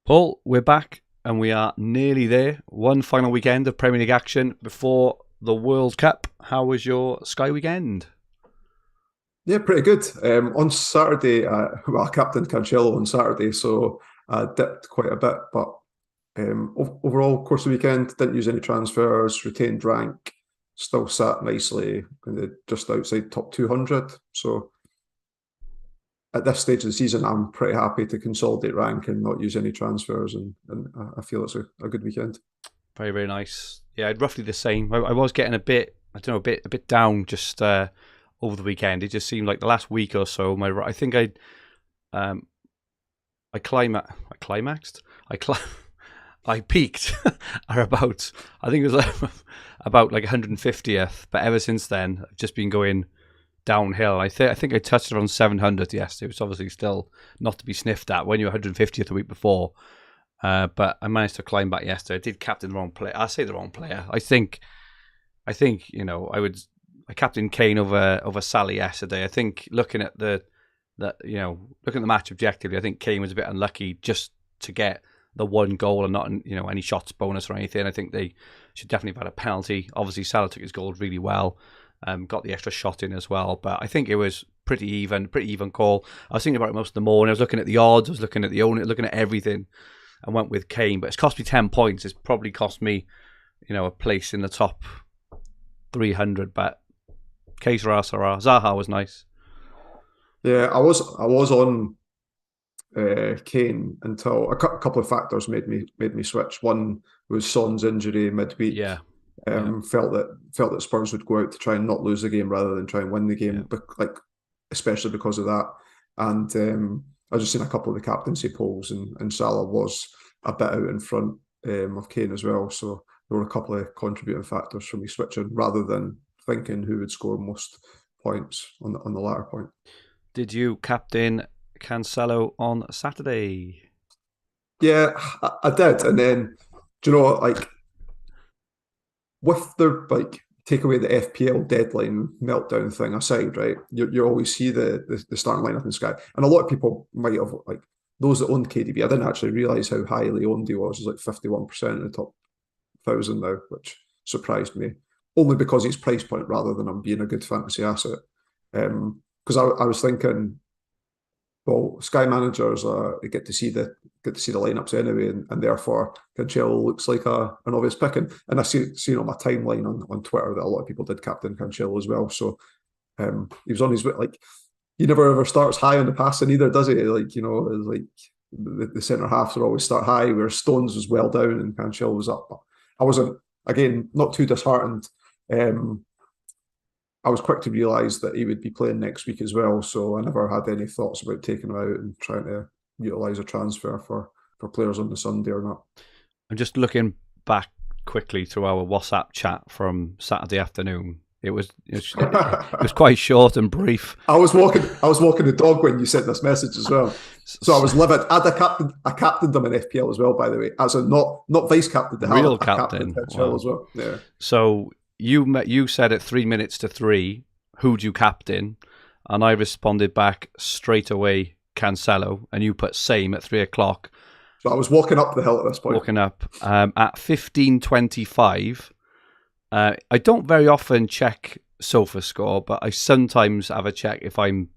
Paul, we're back and we are nearly there. One final weekend of Premier League action before the World Cup. How was your Sky weekend? Yeah, pretty good. On Saturday, I captained Cancelo on Saturday, so I dipped quite a bit. But overall, course of the weekend, didn't use any transfers, retained rank, still sat nicely just outside top 200. So at this stage of the season, I'm pretty happy to consolidate rank and not use any transfers, and I feel it's a good weekend. Very, very nice. Yeah, I'd roughly the same. I was getting a bit, I don't know, a bit down just over the weekend. It just seemed like the last week or so, I think um, I climaxed, I peaked at about, I think it was about like 150th. But ever since then, I've just been going downhill. I think I touched around 700 yesterday, which is obviously still not to be sniffed at when you're 150th the week before. But I managed to climb back yesterday. I did captain the wrong player. I say the wrong player. I think I captained Kane over Salah yesterday. I think looking at the match objectively, I think Kane was a bit unlucky just to get the one goal and not any shots bonus or anything. I think they should definitely have had a penalty. Obviously, Salah took his goal really well. Got the extra shot in as well, but I think it was pretty even call. I was thinking about it most of the morning. I was looking at the odds, I was looking at the owner, looking at everything, and went with Kane. But it's cost me 10 points. It's probably cost me, a place in the top 300. But que sera, sera. Zaha was nice. Yeah, I was on Kane until a couple of factors made me switch. One was Son's injury midweek. Yeah. Felt that Spurs would go out to try and not lose the game rather than try and win the game, like especially because of that. And I just seen a couple of the captaincy polls, and Salah was a bit out in front of Kane as well. So there were a couple of contributing factors for me switching rather than thinking who would score most points on the latter point. Did you captain Cancelo on Saturday? Yeah, I did, and then do you know what, like, with the take away the FPL deadline meltdown thing aside, right? You always see the starting lineup in Sky, and a lot of people might have, like, those that owned KDB. I didn't actually realise how highly owned he was. He's like 51% in the top 1,000 now, which surprised me. Only because he's price point rather than him being a good fantasy asset. Because I was thinking, well, Sky managers they get to see the lineups anyway, and therefore Cancelo looks like an obvious pick. And I see on my timeline on Twitter that a lot of people did captain Cancelo as well. So he was on his way. Like, he never ever starts high on the passing either, does he? Like, like the centre halves are always start high, where Stones was well down and Cancelo was up. But I wasn't, again, not too disheartened. I was quick to realise that he would be playing next week as well, so I never had any thoughts about taking him out and trying to utilise a transfer for players on the Sunday or not. I'm just looking back quickly through our WhatsApp chat from Saturday afternoon. It was quite short and brief. I was walking the dog when you sent this message as well, so I was livid. I captained them in FPL as well, by the way, as a not vice captain, the real captain wow. As well. Yeah. So you said at 3 minutes to 3, who'd you captain? And I responded back straight away, Cancelo, and you put same at 3:00. So I was walking up the hill at this point. Walking up at 15:25. I don't very often check SofaScore, but I sometimes have a check if I'm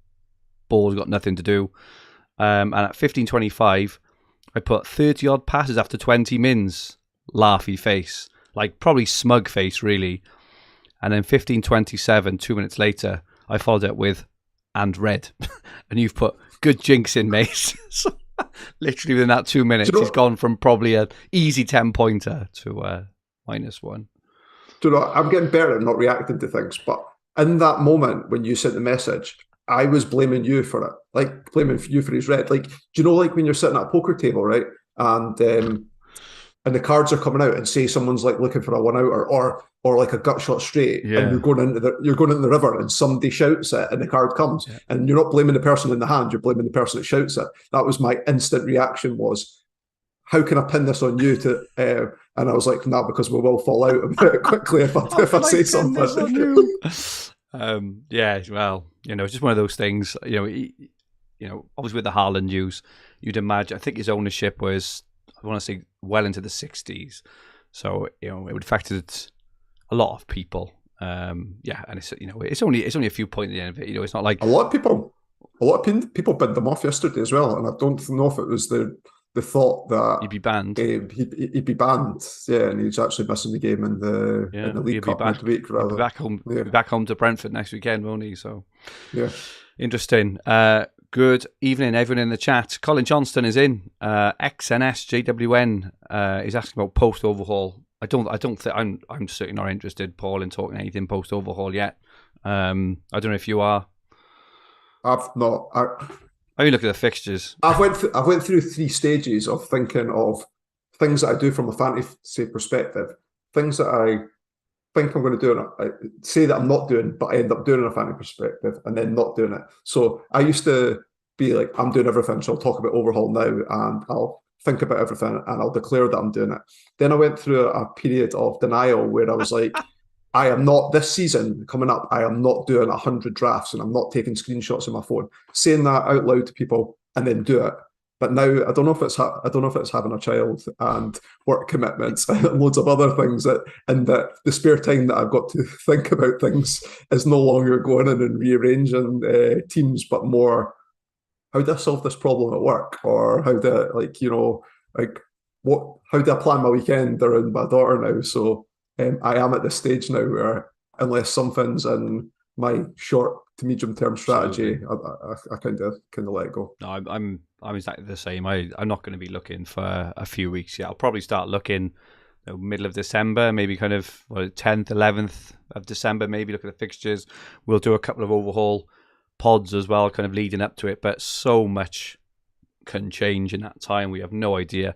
bored, got nothing to do. And at 15:25, I put 30 odd passes after 20 mins. Laughy face, like probably smug face, really. And then 15:27, 2 minutes later, I followed it with and red, and you've put good jinxing, mate. So literally within that 2 minutes, he's gone from probably an easy 10-pointer to -1. Do you know, I'm getting better at not reacting to things, but in that moment when you sent the message, I was blaming you for it, like blaming you for his red. Like, do you know, like when you're sitting at a poker table, right, and the cards are coming out, and say someone's like looking for a 1-outer or like a gut shot straight, and you're going into the river, and somebody shouts it, and the card comes, and you're not blaming the person in the hand, you're blaming the person that shouts it. That was my instant reaction. Was, how can I pin this on you to? And I was like, no, because we will fall out about it quickly if I say something. Yeah, well, it's just one of those things. Obviously with the Haaland news, you'd imagine. I think his ownership was want to say well into the 60s. So it would affect a lot of people. And it's only a few points at the end of it. It's not like a lot of people binned them off yesterday as well, and I don't know if it was the thought that he'd be banned. He'd be banned, yeah, and he's actually missing the game in the League Cup midweek. Rather, he'll be back home to Brentford next weekend, won't he? So, yeah, interesting. Good evening, everyone in the chat. Colin Johnston is in. XNSJWN is asking about post overhaul. I don't think I'm certainly not interested, Paul, in talking anything post overhaul yet. I don't know if you are. I've not. How are you looking at the fixtures? I went through 3 stages of thinking of things that I do from a fantasy perspective, things that I think I'm going to do, and I say that I'm not doing, but I end up doing in a fantasy perspective, and then not doing it. So I used to be like, I'm doing everything, so I'll talk about overhaul now, and I'll think about everything, and I'll declare that I'm doing it. Then I went through a period of denial where I was like, I am not, this season coming up, I am not doing 100 drafts, and I'm not taking screenshots of my phone, saying that out loud to people, and then do it. But now I don't know if it's having a child and work commitments and loads of other things and that the spare time that I've got to think about things is no longer going in and rearranging teams, but more how do I solve this problem at work, or how do how do I plan my weekend around my daughter now? So I am at this stage now where unless something's in my short to medium term strategy, I kind of let it go. No, I'm exactly the same. I'm not going to be looking for a few weeks yet. I'll probably start looking middle of December, maybe kind of 10th, 11th of December, maybe look at the fixtures. We'll do a couple of overhaul pods as well, kind of leading up to it, but so much can change in that time. We have no idea,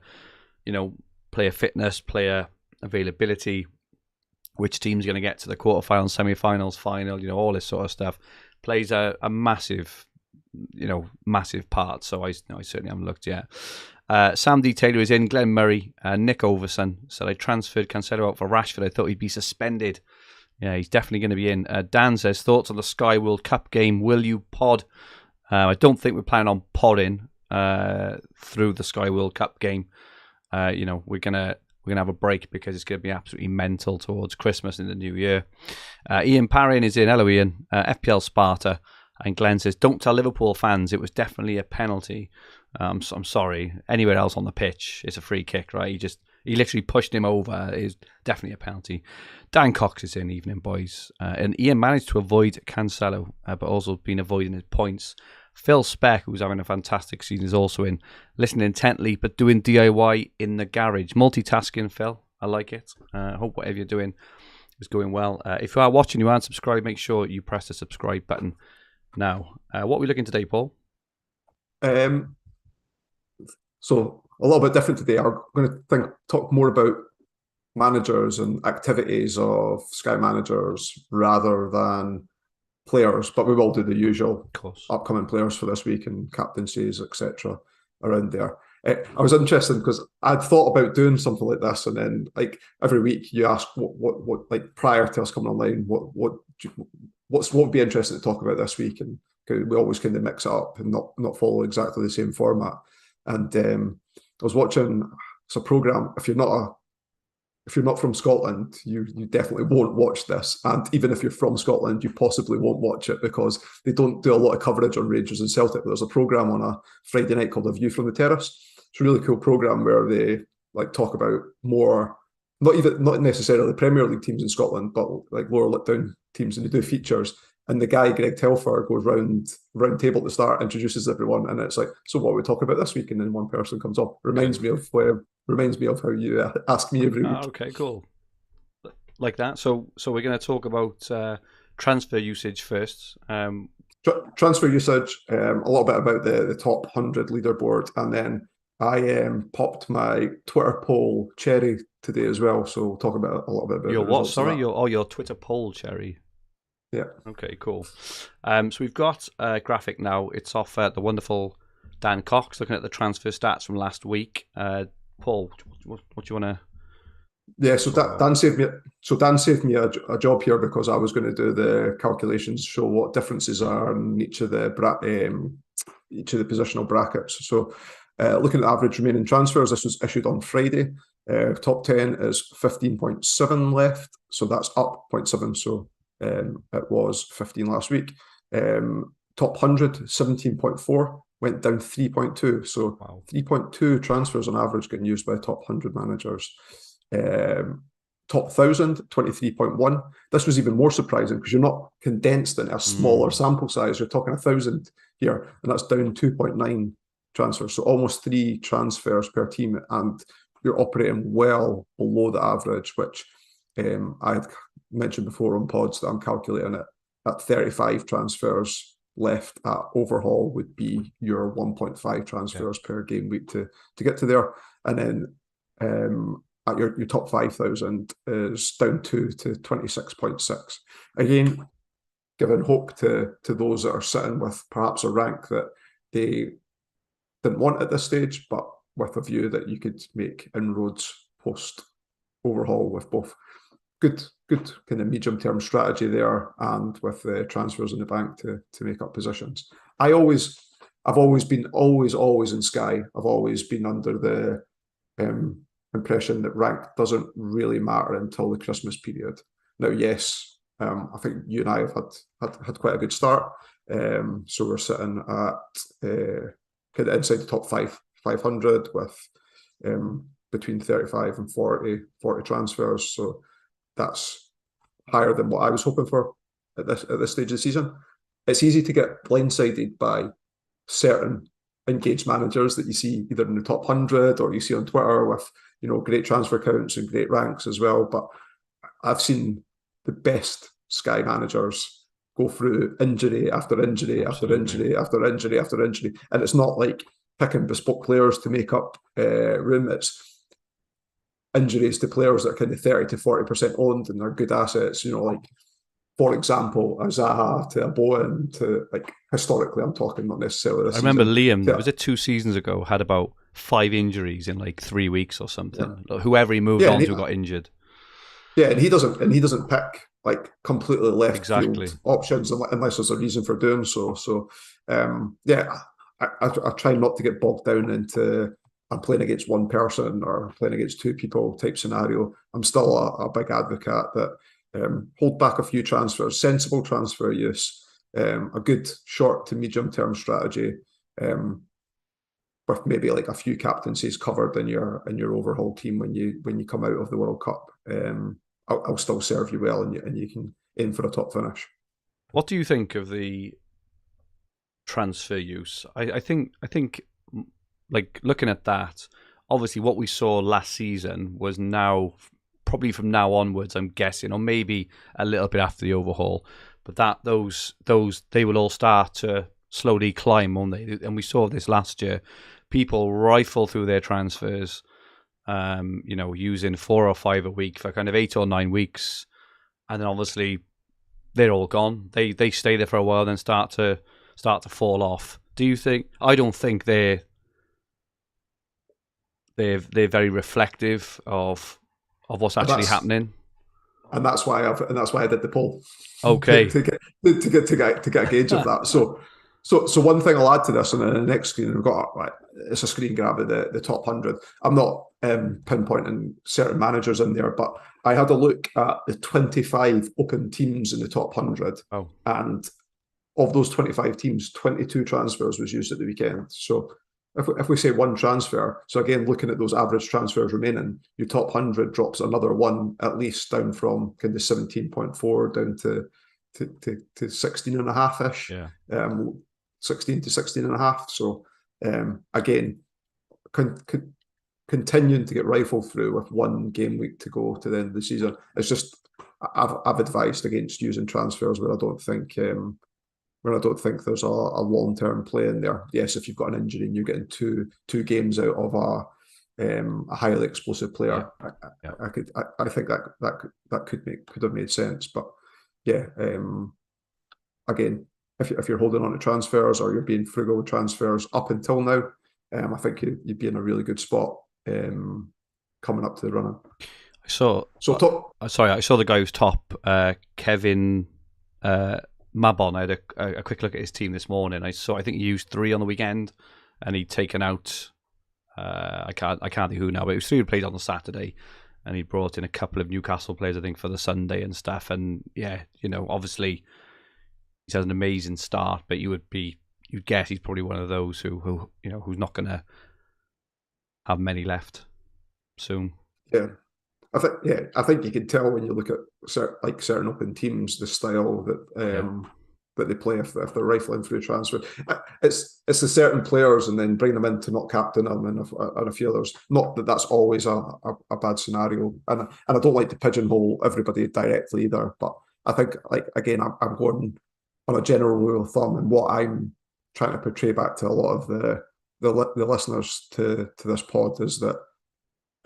player fitness, player availability, which team's going to get to the quarterfinals, semi-finals, final, all this sort of stuff plays a massive, massive part. So I certainly haven't looked yet. Sam D. Taylor is in. Glenn Murray, Nick Overson said, I transferred Cancelo out for Rashford. I thought he'd be suspended. Yeah, he's definitely going to be in. Dan says, thoughts on the Sky World Cup game? Will you pod? I don't think we're planning on podding through the Sky World Cup game. We're gonna have a break because it's going to be absolutely mental towards Christmas and the New Year. Ian Parrin is in. Hello, Ian. FPL Sparta. And Glenn says, don't tell Liverpool fans it was definitely a penalty. I'm sorry. Anywhere else on the pitch, it's a free kick, right? He literally pushed him over. It's definitely a penalty. Dan Cox is in. Evening, boys. And Ian managed to avoid Cancelo, but also been avoiding his points. Phil Speck, who's having a fantastic season, is also in. Listening intently, but doing DIY in the garage. Multitasking, Phil. I like it. I hope whatever you're doing is going well. If you are watching, you aren't subscribed, make sure you press the subscribe button now. What are we looking today, Paul? So a little bit different today. I'm going to talk more about managers and activities of Sky managers rather than players, but we will do the usual upcoming players for this week and captaincies, etc. around there. I was interested because I'd thought about doing something like this, and then like every week you ask what like prior to us coming online, what would be interesting to talk about this week, and we always kind of mix it up and not follow exactly the same format. And I was watching a program. If you're not from Scotland, you definitely won't watch this. And even if you're from Scotland, you possibly won't watch it because they don't do a lot of coverage on Rangers and Celtic. But there's a program on a Friday night called A View from the Terrace. It's a really cool program where they like talk about more, not necessarily Premier League teams in Scotland, but like lower let down teams, and they do features. And the guy, Greg Telfer, goes round table at the start, introduces everyone, and it's like, so what are we talking about this week? And then one person comes up. Reminds me of how you ask me every week. Okay, cool. Like that. So we're going to talk about transfer usage first. Transfer usage, a little bit about the top 100 leaderboard, and then I popped my Twitter poll cherry today as well. So we'll talk about a little bit about your what? Sorry, your Twitter poll cherry. Yeah. Okay, cool. So we've got a graphic now. It's off the wonderful Dan Cox, looking at the transfer stats from last week. Paul, what do you want to? Yeah, so Dan saved me a job here because I was going to do the calculations, show what differences are in each of the positional brackets. So Looking at average remaining transfers, this was issued on Friday. Top 10 is 15.7 left, so that's up 0.7. So it was 15 last week. Top 100, 17.4, went down 3.2. So wow. 3.2 transfers on average getting used by top 100 managers. Top 1,000, 23.1. This was even more surprising because you're not condensed in a smaller sample size. You're talking 1,000 here, and that's down 2.9 transfers. So almost 3 transfers per team, and you're operating well below the average, which I had mentioned before on pods that I'm calculating it at 35 transfers left at overhaul would be your 1.5 transfers per game week to get to there. And then at your top 5,000 is down to 26.6. Again, giving hope to those that are sitting with perhaps a rank that they didn't want at this stage, but with a view that you could make inroads post overhaul with both good kind of medium-term strategy there and with the transfers in the bank to make up positions. I've always been in Sky. I've always been under the impression that rank doesn't really matter until the Christmas period. Now, yes, I think you and I have had quite a good start. So we're sitting at kind of inside the top 500 with between 35 and 40 transfers. So that's higher than what I was hoping for at this stage of the season. It's easy to get blindsided by certain engaged managers that you see either in the top 100 or you see on Twitter with great transfer counts and great ranks as well. But I've seen the best Sky managers go through injury after injury after injury after injury after injury, and it's not like picking bespoke players to make up room. It's injuries to players that are kind of 30 to 40% owned and they're good assets, like, for example, a Zaha to a Bowen to, like, historically, I'm talking, not necessarily this season. I remember Liam, was it 2 seasons ago, had about 5 injuries in like 3 weeks or something. Yeah. Whoever he moved on to got injured. Yeah, and he doesn't pick like completely left field options unless there's a reason for doing so. So, I try not to get bogged down into I'm playing against one person or playing against 2 people type scenario. I'm still a big advocate that hold back a few transfers, sensible transfer use, a good short to medium term strategy, with maybe like a few captaincies covered in your overhaul team when you come out of the World Cup. I'll still serve you well, and you can aim for a top finish. What do you think of the transfer use? I think like looking at that, obviously what we saw last season was now probably from now onwards, I'm guessing, or maybe a little bit after the overhaul, but that those they will all start to slowly climb, won't they? And we saw this last year. People rifle through their transfers, using 4 or 5 a week for kind of 8 or 9 weeks, and then obviously they're all gone. They stay there for a while, then start to fall off. Do you think? I don't think they're very reflective of what's actually happening. And that's why I did the poll. Okay. to get a gauge of that. So one thing I'll add to this, and then the next screen we've got, right, it's a screen grab of the top 100. I'm not pinpointing certain managers in there, but I had a look at the 25 open teams in the top 100. Oh. And of those 25 teams, 22 transfers was used at the weekend. So if we say one transfer, so again, looking at those average transfers remaining, your top 100 drops another one at least, down from kind of 17.4 down to 16 and a half-ish. Yeah. 16 to 16 and a half. So again, continuing to get rifled through with one game week to go to the end of the season. It's just I've advised against using transfers where I don't think there's a long-term play in there. Yes, if you've got an injury and you're getting two games out of a highly explosive player, yeah. I think that could have made sense. But yeah, again, if you're holding on to transfers or you're being frugal with transfers up until now, I think you'd be in a really good spot coming up to the run-in. I saw the guy who's top, Kevin Mabon. I had a quick look at his team this morning. I think he used 3 on the weekend, and he'd taken out I can't think who now, but it was 3 who played on the Saturday, and he brought in a couple of Newcastle players, I think, for the Sunday and stuff. And yeah, obviously he's had an amazing start, but you'd guess he's probably one of those who's not going to have many left soon. Yeah. I think you can tell when you look at certain open teams the style that they play if they're rifling through transfer. It's the certain players and then bring them in to not captain them and a few others. Not that that's always a bad scenario, and I don't like to pigeonhole everybody directly either. But I think again I'm going on a general rule of thumb, and what I'm trying to portray back to a lot of the listeners to this pod is that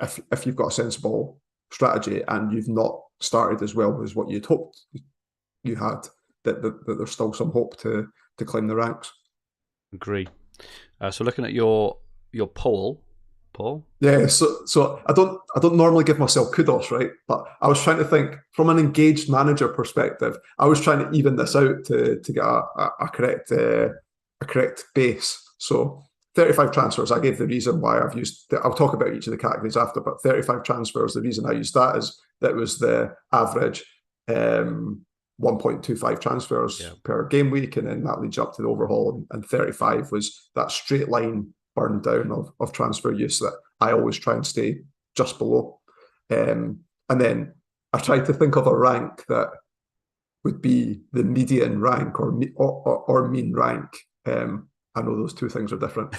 if you've got a sensible strategy and you've not started as well as what you'd hoped you had, that there's still some hope to climb the ranks. Agree. So looking at your poll, Paul. Yeah, so I don't normally give myself kudos, right? But I was trying to think from an engaged manager perspective. I was trying to even this out to get a correct base. So 35 transfers. I gave the reason why I've used. I'll talk about each of the categories after, but 35 transfers. The reason I used that is that was the average 1.25 transfers per game week, and then that leads up to the overhaul. And 35 was that straight line burn down of transfer use that I always try and stay just below. And then I tried to think of a rank that would be the median rank or mean rank. I know those two things are different,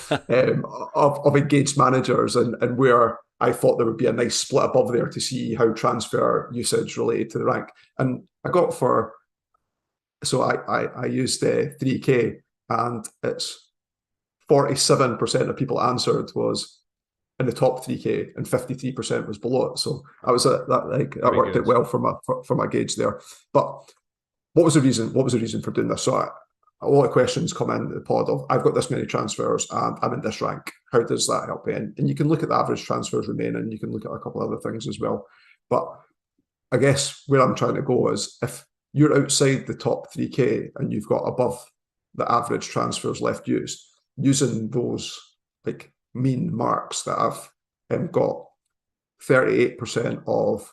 of engaged managers and where I thought there would be a nice split above there to see how transfer usage related to the rank. And I got I used 3K, and it's 47% of people answered was in the top 3K and 53% was below it. So I was that worked out well for my gauge there. But what was the reason? What was the reason for doing this? So a lot of questions come in the pod of, I've got this many transfers and I'm in this rank. How does that help me? And you can look at the average transfers remaining, and you can look at a couple of other things as well. But I guess where I'm trying to go is if you're outside the top 3K and you've got above the average transfers left using those like mean marks that I've got 38% of,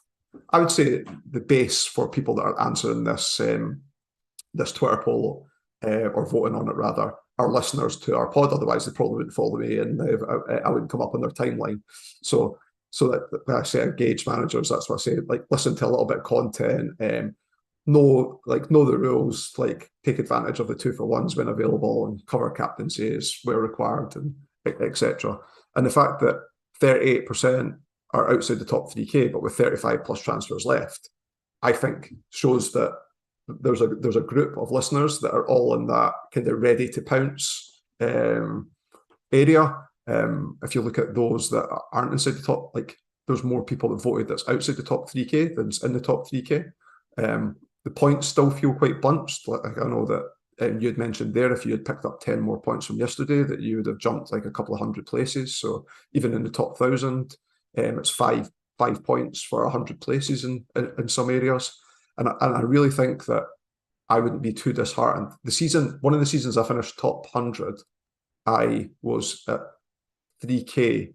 I would say the base for people that are answering this Twitter poll or voting on it rather, are listeners to our pod. Otherwise, they probably wouldn't follow me, and I wouldn't come up on their timeline. So that I say engage managers. That's what I say. Like, listen to a little bit of content. Know the rules. Like, take advantage of the 2-for-1s when available, and cover captaincies where required, and etc. And the fact that 38% are outside the top 3K, but with 35 plus transfers left, I think shows that there's a group of listeners that are all in that kind of ready to pounce area. If you look at those that aren't inside the top, like, there's more people that voted that's outside the top 3K than in the top 3K. The points still feel quite bunched. Like, I know that you had mentioned there, if you had picked up 10 more points from yesterday, that you would have jumped like a couple of hundred places. So even in the top 1,000, it's five points for 100 places in some areas. And I really think that I wouldn't be too disheartened. One of the seasons I finished top 100, I was at 3K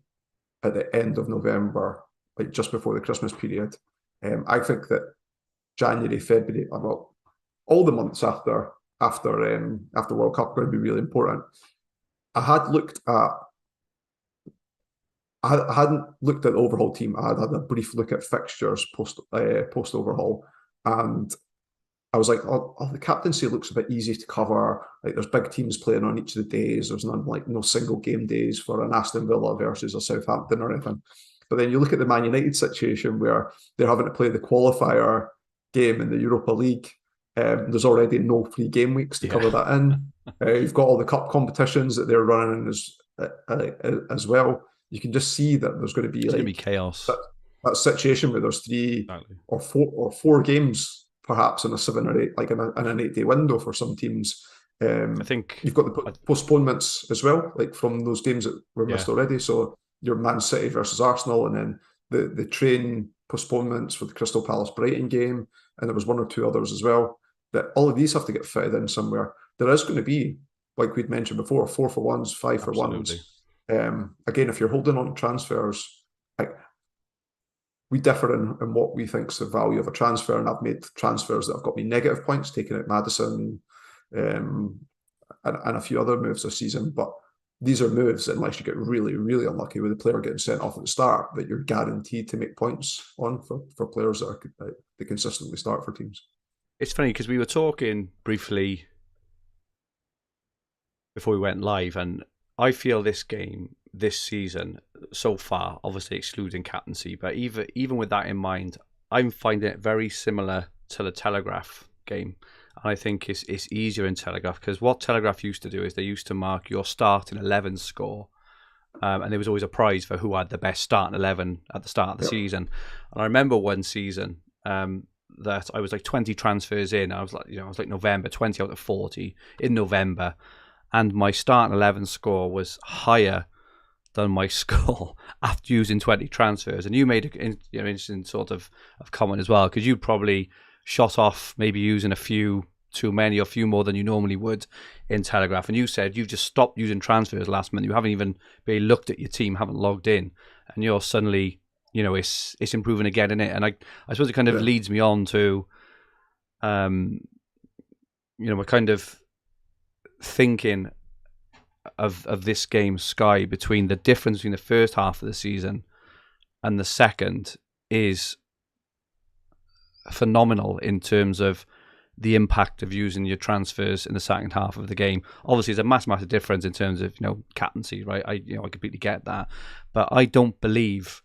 at the end of November, like just before the Christmas period. I think that January, February, well, all the months after World Cup are going to be really important. I hadn't looked at the overhaul team. I had a brief look at fixtures post overhaul, and I was like, oh, the captaincy looks a bit easy to cover. Like, there's big teams playing on each of the days. There's no single game days for an Aston Villa versus a Southampton or anything. But then you look at the Man United situation where they're having to play the qualifier game in the Europa League. There's already no free game weeks to cover that in. You've got all the cup competitions that they're running as well. You can just see that there's going to be going to be chaos. That situation where there's three or four games perhaps in a 7 or 8, like in an 8-day window for some teams. I think you've got the postponements as well, like from those games that were missed already. So your Man City versus Arsenal, and then the train postponements for the Crystal Palace Brighton game, and there was 1 or 2 others as well. That all of these have to get fitted in somewhere. There is going to be, like we'd mentioned before, 4-for-1s, 5-for-1s Again, if you're holding on to transfers, like, we differ in what we think's the value of a transfer, and I've made transfers that have got me negative points, taking out Madison, and a few other moves this season. But these are moves that, unless you get really, really unlucky with the player getting sent off at the start, that you're guaranteed to make points on for players that they consistently start for teams. It's funny because we were talking briefly before we went live, and I feel this game, this season, so far, obviously excluding captaincy, but even with that in mind, I'm finding it very similar to the Telegraph game. And I think it's easier in Telegraph, because what Telegraph used to do is they used to mark your starting 11 score, and there was always a prize for who had the best starting 11 at the start of the season. And I remember one season that I was like 20 transfers in. I was like November, 20 out of 40 in November, and my starting 11 score was higher than my score after using 20 transfers. And you made an interesting sort of comment as well, because you probably shot off maybe using a few too many, or a few more than you normally would in Telegraph. And you said you've just stopped using transfers last month. You haven't even really looked at your team, haven't logged in, and you're suddenly, it's improving again, in it. And I suppose it kind of leads me on to, we're kind of thinking of this game, Sky, between the difference between the first half of the season and the second is phenomenal in terms of the impact of using your transfers in the second half of the game. Obviously, there's a massive difference in terms of captaincy, right? I completely get that, but I don't believe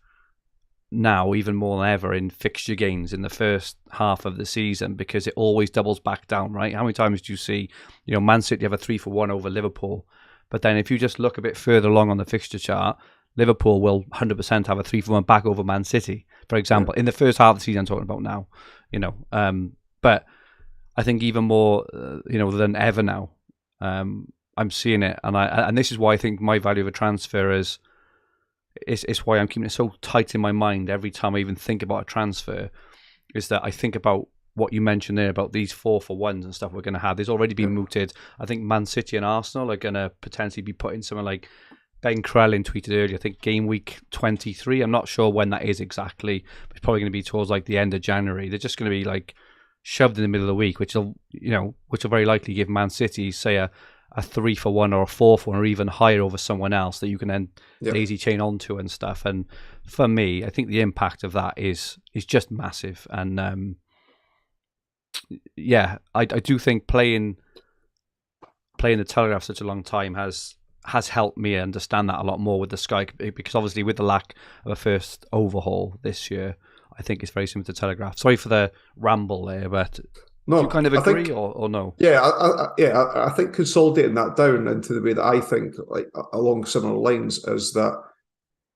now, even more than ever, in fixture gains in the first half of the season, because it always doubles back down, right? How many times do you see, Man City have a 3-1 over Liverpool, but then if you just look a bit further along on the fixture chart, Liverpool will 100% have a 3-1 back over Man City, for example, in the first half of the season I'm talking about now, but I think even more, than ever now, I'm seeing it, and this is why I think my value of a transfer is why I'm keeping it so tight in my mind every time I even think about a transfer, is that I think about what you mentioned there about these 4-for-1s and stuff we're going to have. There's already been mooted. I think Man City and Arsenal are going to potentially be putting something like, Ben Krellin tweeted earlier, I think Gameweek 23. I'm not sure when that is exactly, but it's probably going to be towards like the end of January. They're just going to be like shoved in the middle of the week, which will very likely give Man City, say, a 3-for-1 or a 4-for-1 or even higher over someone else that you can then daisy chain onto and stuff. And for me, I think the impact of that is just massive. And I do think playing the Telegraph such a long time has helped me understand that a lot more with the Sky, because obviously with the lack of a first overhaul this year, I think it's very similar to Telegraph. Sorry for the ramble there, but do you kind of agree or no? Yeah, I think consolidating that down into the way that I think, like along similar lines, is that,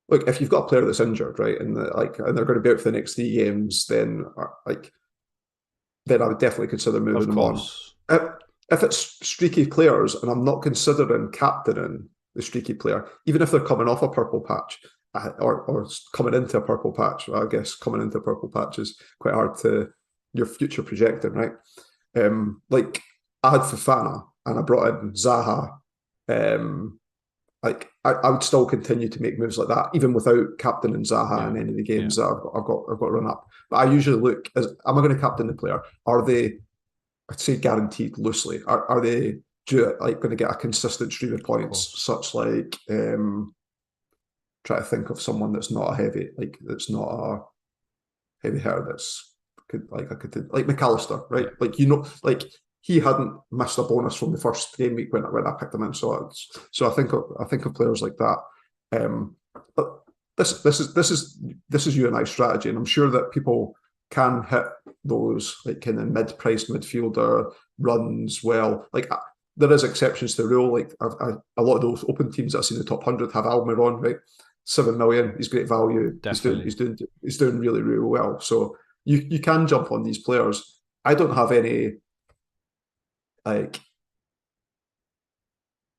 look, if you've got a player that's injured, right, and they're going to be out for the next 3 games, then I would definitely consider moving them on. If it's streaky players, and I'm not considering captaining the streaky player, even if they're coming off a purple patch or coming into a purple patch, I guess coming into a purple patch is quite hard to your future projecting, right? Like I had Fofana and I brought in Zaha. I would still continue to make moves like that, even without captaining Zaha in any of the games that I've got run up. But I usually look as, am I going to captain the player? Are they, I'd say guaranteed loosely, are they going to get a consistent stream of points, such like try to think of someone that's not a heavy, that's not a heavy hitter, like McAllister, right? Like he hadn't missed a bonus from the first game week when I picked him in. So I think of players like that. But this is you and I strategy, and I'm sure that people can hit those like kind of mid-priced midfielder runs well. Like there is exceptions to the rule. Like a lot of those open teams that I've seen in the top 100 have Almiron, right? 7 million. He's great value. Definitely. He's doing really, really well. So you can jump on these players. I don't have any, like,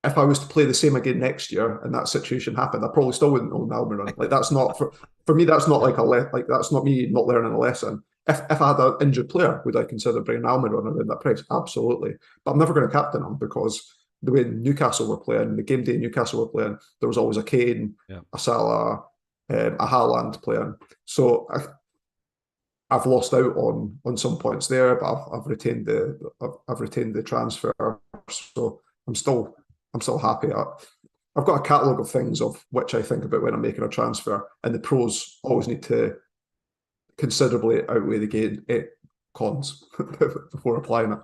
if I was to play the same again next year and that situation happened, I probably still wouldn't own Almiron. Like that's not for me. That's not that's not me not learning a lesson. If I had an injured player, would I consider bringing Almiron around that price? Absolutely. But I'm never going to captain him because the way Newcastle were playing, the game day Newcastle were playing, there was always a Kane, a Salah, a Haaland playing. So I've lost out on some points there, but I've retained the transfer. So I'm still happy. I've got a catalogue of things of which I think about when I'm making a transfer, and the pros always need to considerably outweigh the cons before applying it.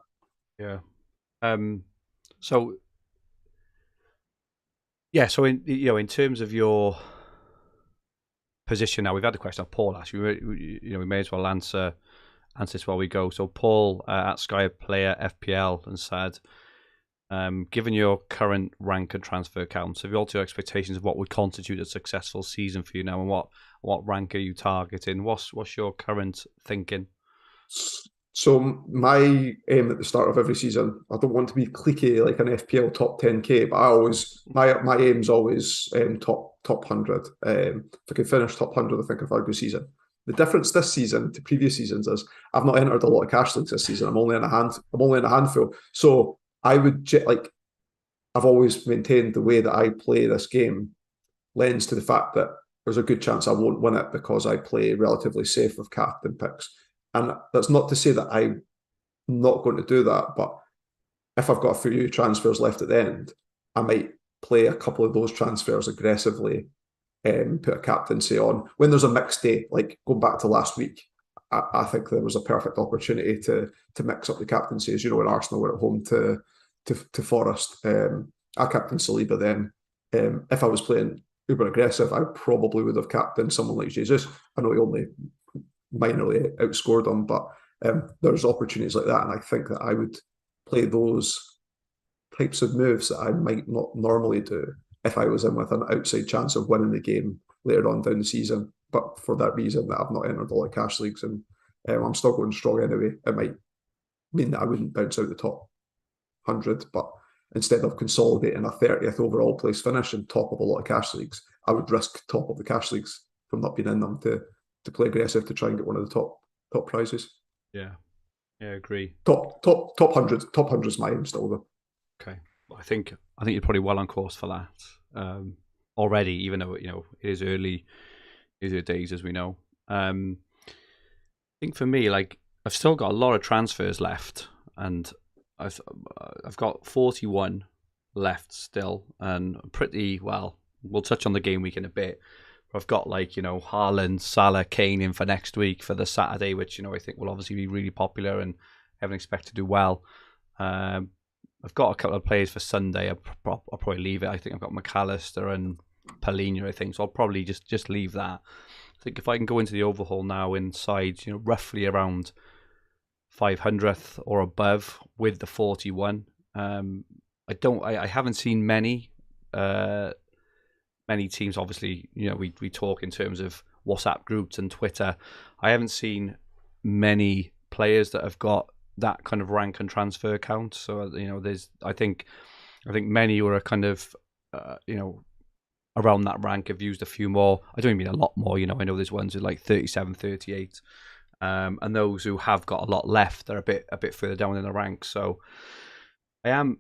Yeah. So in terms of your position now, we've had a question of Paul asked. We may as well answer this while we go. So Paul at Sky Player FPL and said, given your current rank and transfer counts, have you altered your expectations of what would constitute a successful season for you now, and what rank are you targeting? What's your current thinking? So my aim at the start of every season, I don't want to be cliquey like an FPL top 10k, but my aim's always top 100. If I can finish top 100, I think I've had a good season. The difference this season to previous seasons is I've not entered a lot of cash leagues this season. I'm only in a handful. So I would I've always maintained the way that I play this game lends to the fact that there's a good chance I won't win it because I play relatively safe with captain picks. And that's not to say that I'm not going to do that, but if I've got a few transfers left at the end, I might play a couple of those transfers aggressively and put a captaincy on. When there's a mixed day, like going back to last week, I think there was a perfect opportunity to mix up the captaincies. When Arsenal were at home to Forest, I captained Saliba then. If I was playing uber aggressive, I probably would have captained someone like Jesus. I know he only minorly outscored him, but there's opportunities like that, and I think that I would play those types of moves that I might not normally do if I was in with an outside chance of winning the game later on down the season. But for that reason, that I've not entered a lot of cash leagues, and I'm still going strong anyway. It might mean that I wouldn't bounce out the top 100, but instead of consolidating a 30th overall place finish and top of a lot of cash leagues, I would risk top of the cash leagues from not being in them to play aggressive to try and get one of the top prizes. Yeah, I agree. Top 100 is my aim still though. Okay, well, I think you're probably well on course for that already, even though it is early days, as we know. I think for me, like, I've still got a lot of transfers left, and I've got 41 left still, and pretty well. We'll touch on the game week in a bit. I've got Haaland, Salah, Kane in for next week for the Saturday, which I think will obviously be really popular and everyone expect to do well. I've got a couple of players for Sunday. I'll probably leave it. I think I've got McAllister and Palhinha, I think, so I'll probably just leave that. I think if I can go into the overhaul now inside, roughly around 500th or above with the 41. I haven't seen many teams. Obviously, we talk in terms of WhatsApp groups and Twitter. I haven't seen many players that have got that kind of rank and transfer count. So there's I think many who are kind of around that rank have used a few more. I don't mean a lot more. I know there's ones with like 37, 38. And those who have got a lot left, they're a bit further down in the ranks. So I am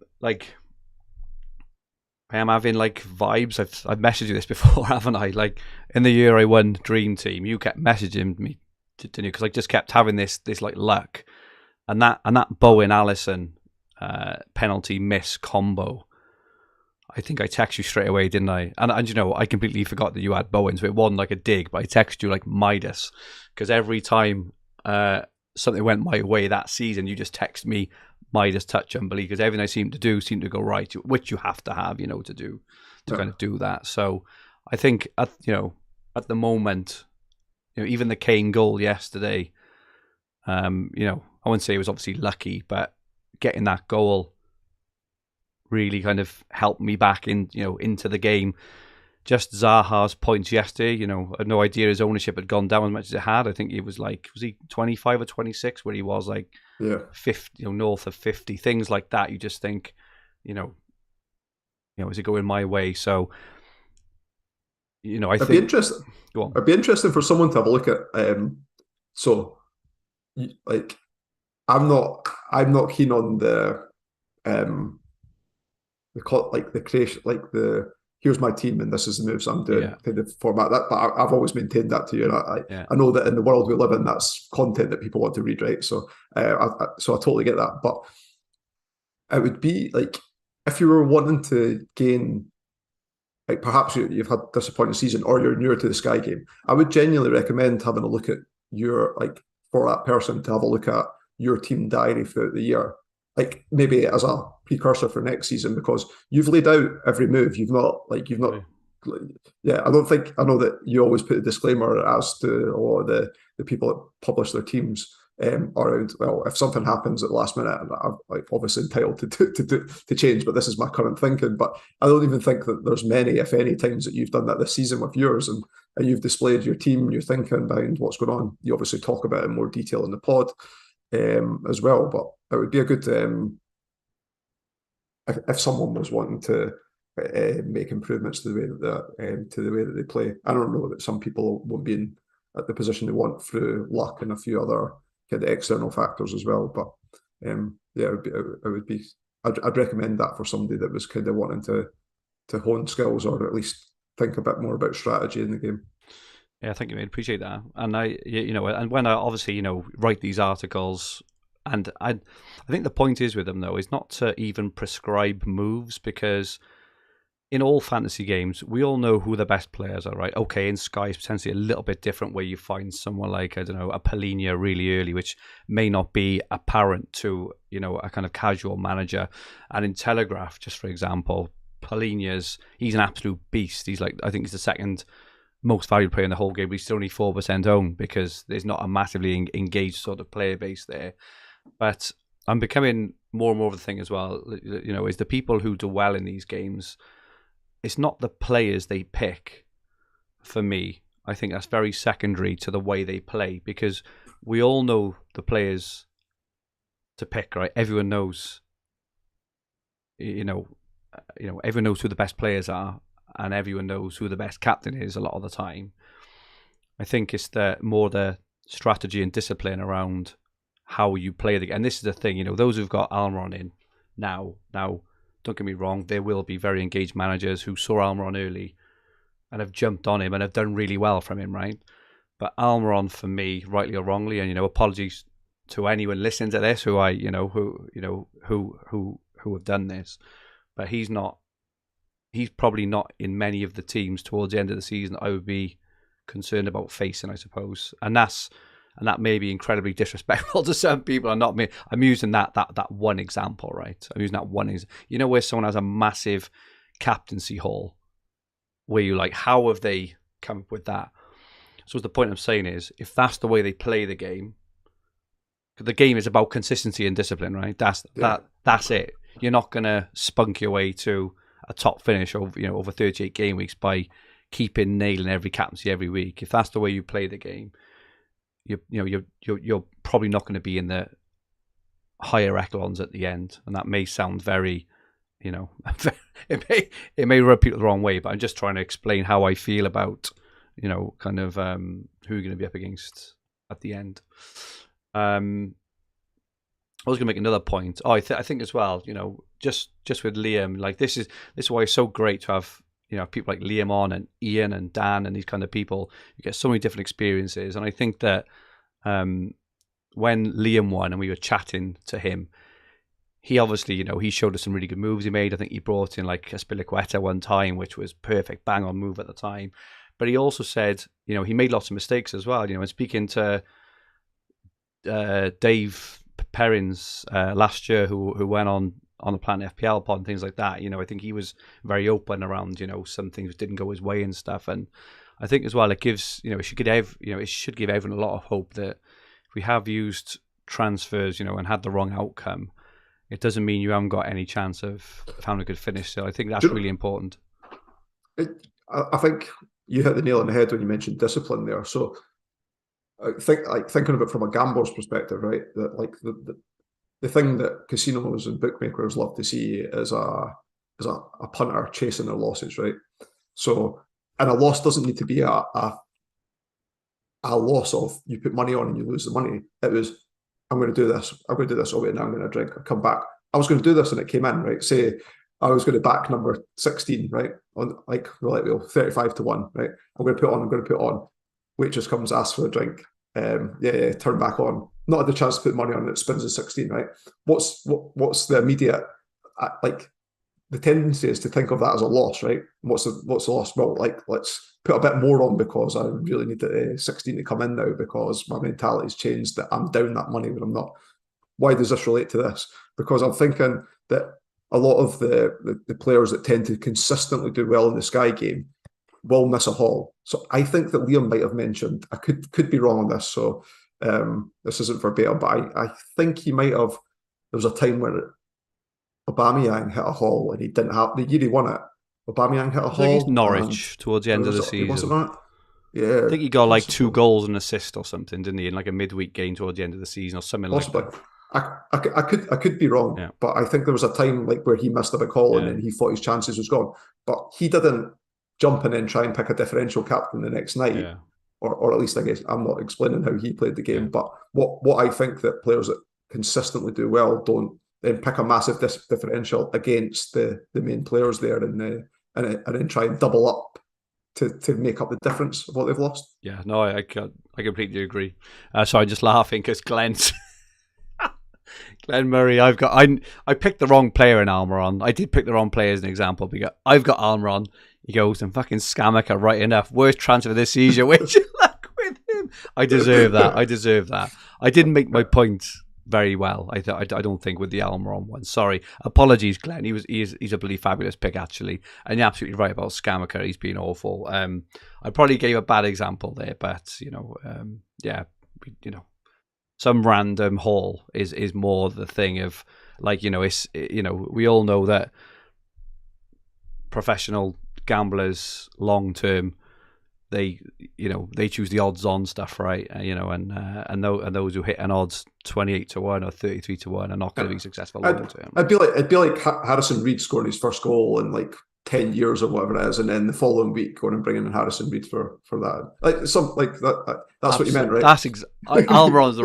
having vibes. I've messaged you this before, haven't I? Like in the year I won Dream Team, you kept messaging me, didn't you? Because I just kept having this luck, and that Bowen Allison penalty miss combo. I think I texted you straight away, didn't I? And I completely forgot that you had Bowen, so it wasn't like a dig, but I texted you like Midas, because every time something went my way that season, you just text me Midas touch unbelief, because everything I seemed to go right, which you have to have, to kind of do that. So I think at the moment, even the Kane goal yesterday, I wouldn't say it was obviously lucky, but getting that goal really kind of helped me back into the game. Just Zaha's points yesterday, I had no idea his ownership had gone down as much as it had. I think it was was he 25 or 26, where he was 50, north of 50, things like that. You just think, is it going my way? So, I think be interesting. Go on. It'd be interesting for someone to have a look at. I'm not keen on the the creation, here's my team and this is the moves I'm doing kind of format. But I've always maintained that to you. And I know that in the world we live in, that's content that people want to read, right? So I totally get that. But it would be like if you were wanting to gain, like perhaps you've had a disappointing season or you're newer to the Sky game, I would genuinely recommend having a look at your, for that person to have a look at your team diary throughout the year, like maybe as a precursor for next season, because you've laid out every move. You've not. Yeah, I don't think, I know that you always put a disclaimer as to a lot of the people that publish their teams around, well, if something happens at the last minute, I'm obviously entitled to change, but this is my current thinking. But I don't even think that there's many, if any, times that you've done that this season with yours, and you've displayed your team, your thinking behind what's going on. You obviously talk about it in more detail in the pod as well, but it would be a good, if someone was wanting to make improvements to the way that they play. I don't know that some people won't be in at the position they want through luck and a few other kind of external factors as well. But yeah, I'd recommend that for somebody that was kind of wanting to hone skills or at least think a bit more about strategy in the game. Yeah, thank you, mate. Appreciate that. And and when I obviously, write these articles, and I think the point is with them though is not to even prescribe moves, because in all fantasy games, we all know who the best players are, right? Okay, in Sky, it's potentially a little bit different where you find someone like, I don't know, a Polinia really early, which may not be apparent to, a kind of casual manager. And in Telegraph, just for example, he's an absolute beast. He's I think he's the second most valued player in the whole game, but he's still only 4% owned because there's not a massively engaged sort of player base there. But I'm becoming more and more of the thing as well, is the people who do well in these games, it's not the players they pick. For me, I think that's very secondary to the way they play, because we all know the players to pick, right? Everyone knows, everyone knows who the best players are, and everyone knows who the best captain is a lot of the time. I think it's more the strategy and discipline around how you play the game. And this is the thing, those who've got Almiron in now, don't get me wrong, there will be very engaged managers who saw Almiron early and have jumped on him and have done really well from him, right? But Almiron, for me, rightly or wrongly, and apologies to anyone listening to this who have done this, but he's probably not in many of the teams towards the end of the season I would be concerned about facing, I suppose. And that may be incredibly disrespectful to some people, and not me. I'm using that one example, right? I'm using that one example. Where someone has a massive captaincy haul, where you're like, how have they come up with that? So the point I'm saying is, if that's the way they play the game is about consistency and discipline, right? That's it. You're not gonna spunk your way to a top finish over 38 game weeks by nailing every captaincy every week. If that's the way you play the game, you're probably not going to be in the higher echelons at the end. And that may sound very, it may rub people the wrong way, but I'm just trying to explain how I feel about, kind of who you're going to be up against at the end. I was going to make another point. I think as well, just with Liam, like this is why it's so great to have people like Liam on, and Ian and Dan and these kind of people. You get so many different experiences, and I think that when Liam won and we were chatting to him, he obviously he showed us some really good moves he made. I think he brought in like a Spilicueta one time, which was perfect, bang on move at the time. But he also said he made lots of mistakes as well. And speaking to Dave Perrins last year, who went on the Planet FPL pod and things like that, I think he was very open around, some things didn't go his way and stuff. And I think as well, it gives, it should give everyone a lot of hope that if we have used transfers, and had the wrong outcome, it doesn't mean you haven't got any chance of having a good finish. So I think that's really important. I think you hit the nail on the head when you mentioned discipline there. So I think, thinking of it from a gambler's perspective, right, that the thing that casinos and bookmakers love to see is a punter chasing their losses, right? So, and a loss doesn't need to be a loss of you put money on and you lose the money. It was, I'm going to do this. Oh wait, now I'm going to drink. I'll come back. I was going to do this and it came in, right? Say I was going to back number 16, right? On like roulette wheel, 35-1, right? I'm going to put on. Waitress comes, asks for a drink. Turn back on. Not had the chance to put money on it. Spins at 16, right? What's the immediate like? The tendency is to think of that as a loss, right? What's the loss? Well, like let's put a bit more on because I really need the 16 to come in now because my mentality's changed that I'm down that money when I'm not. Why does this relate to this? Because I'm thinking that a lot of the players that tend to consistently do well in the Sky game will miss a haul. So I think that Liam might have mentioned, I could be wrong on this, so this isn't verbatim, but I think he might have, there was a time where Aubameyang hit a haul and he didn't have, the year he won it, Aubameyang hit a haul. Against Norwich towards the end of the season. Wasn't that? Yeah. I think he got like 2 goals and assist or something, didn't he, in like a midweek game towards the end of the season or something possibly. Like that. I could be wrong, but I think there was a time like where he missed a big haul and then he thought his chances was gone. But he didn't jump and then try and pick a differential captain the next night, or at least I guess I'm not explaining how he played the game. But what I think that players that consistently do well don't then pick a massive differential against the main players there and then try and double up to make up the difference of what they've lost. Yeah, no, I completely agree. So I'm just laughing because Glenn Murray, I picked the wrong player in Almiron. I did pick the wrong player as an example because I've got Almiron. He goes, and fucking Scamaker, right enough. Worst transfer this season. Wish you luck with him. I deserve that. I didn't make my point very well. I don't think with the Almiron one. Sorry, apologies, Glenn. He's a bloody fabulous pick actually, and you're absolutely right about Scamaker. He's been awful. I probably gave a bad example there, but some random haul is more the thing of like we all know that professional gamblers long term they choose the odds on stuff, right? And those who hit an odds 28-1 or 33-1 are not going to be successful long term. It'd be like Harrison Reed scoring his first goal in like 10 years or whatever it is, and then the following week going and bringing in Harrison Reed for that. Like some like that. That's what you meant, right? That's Almiron is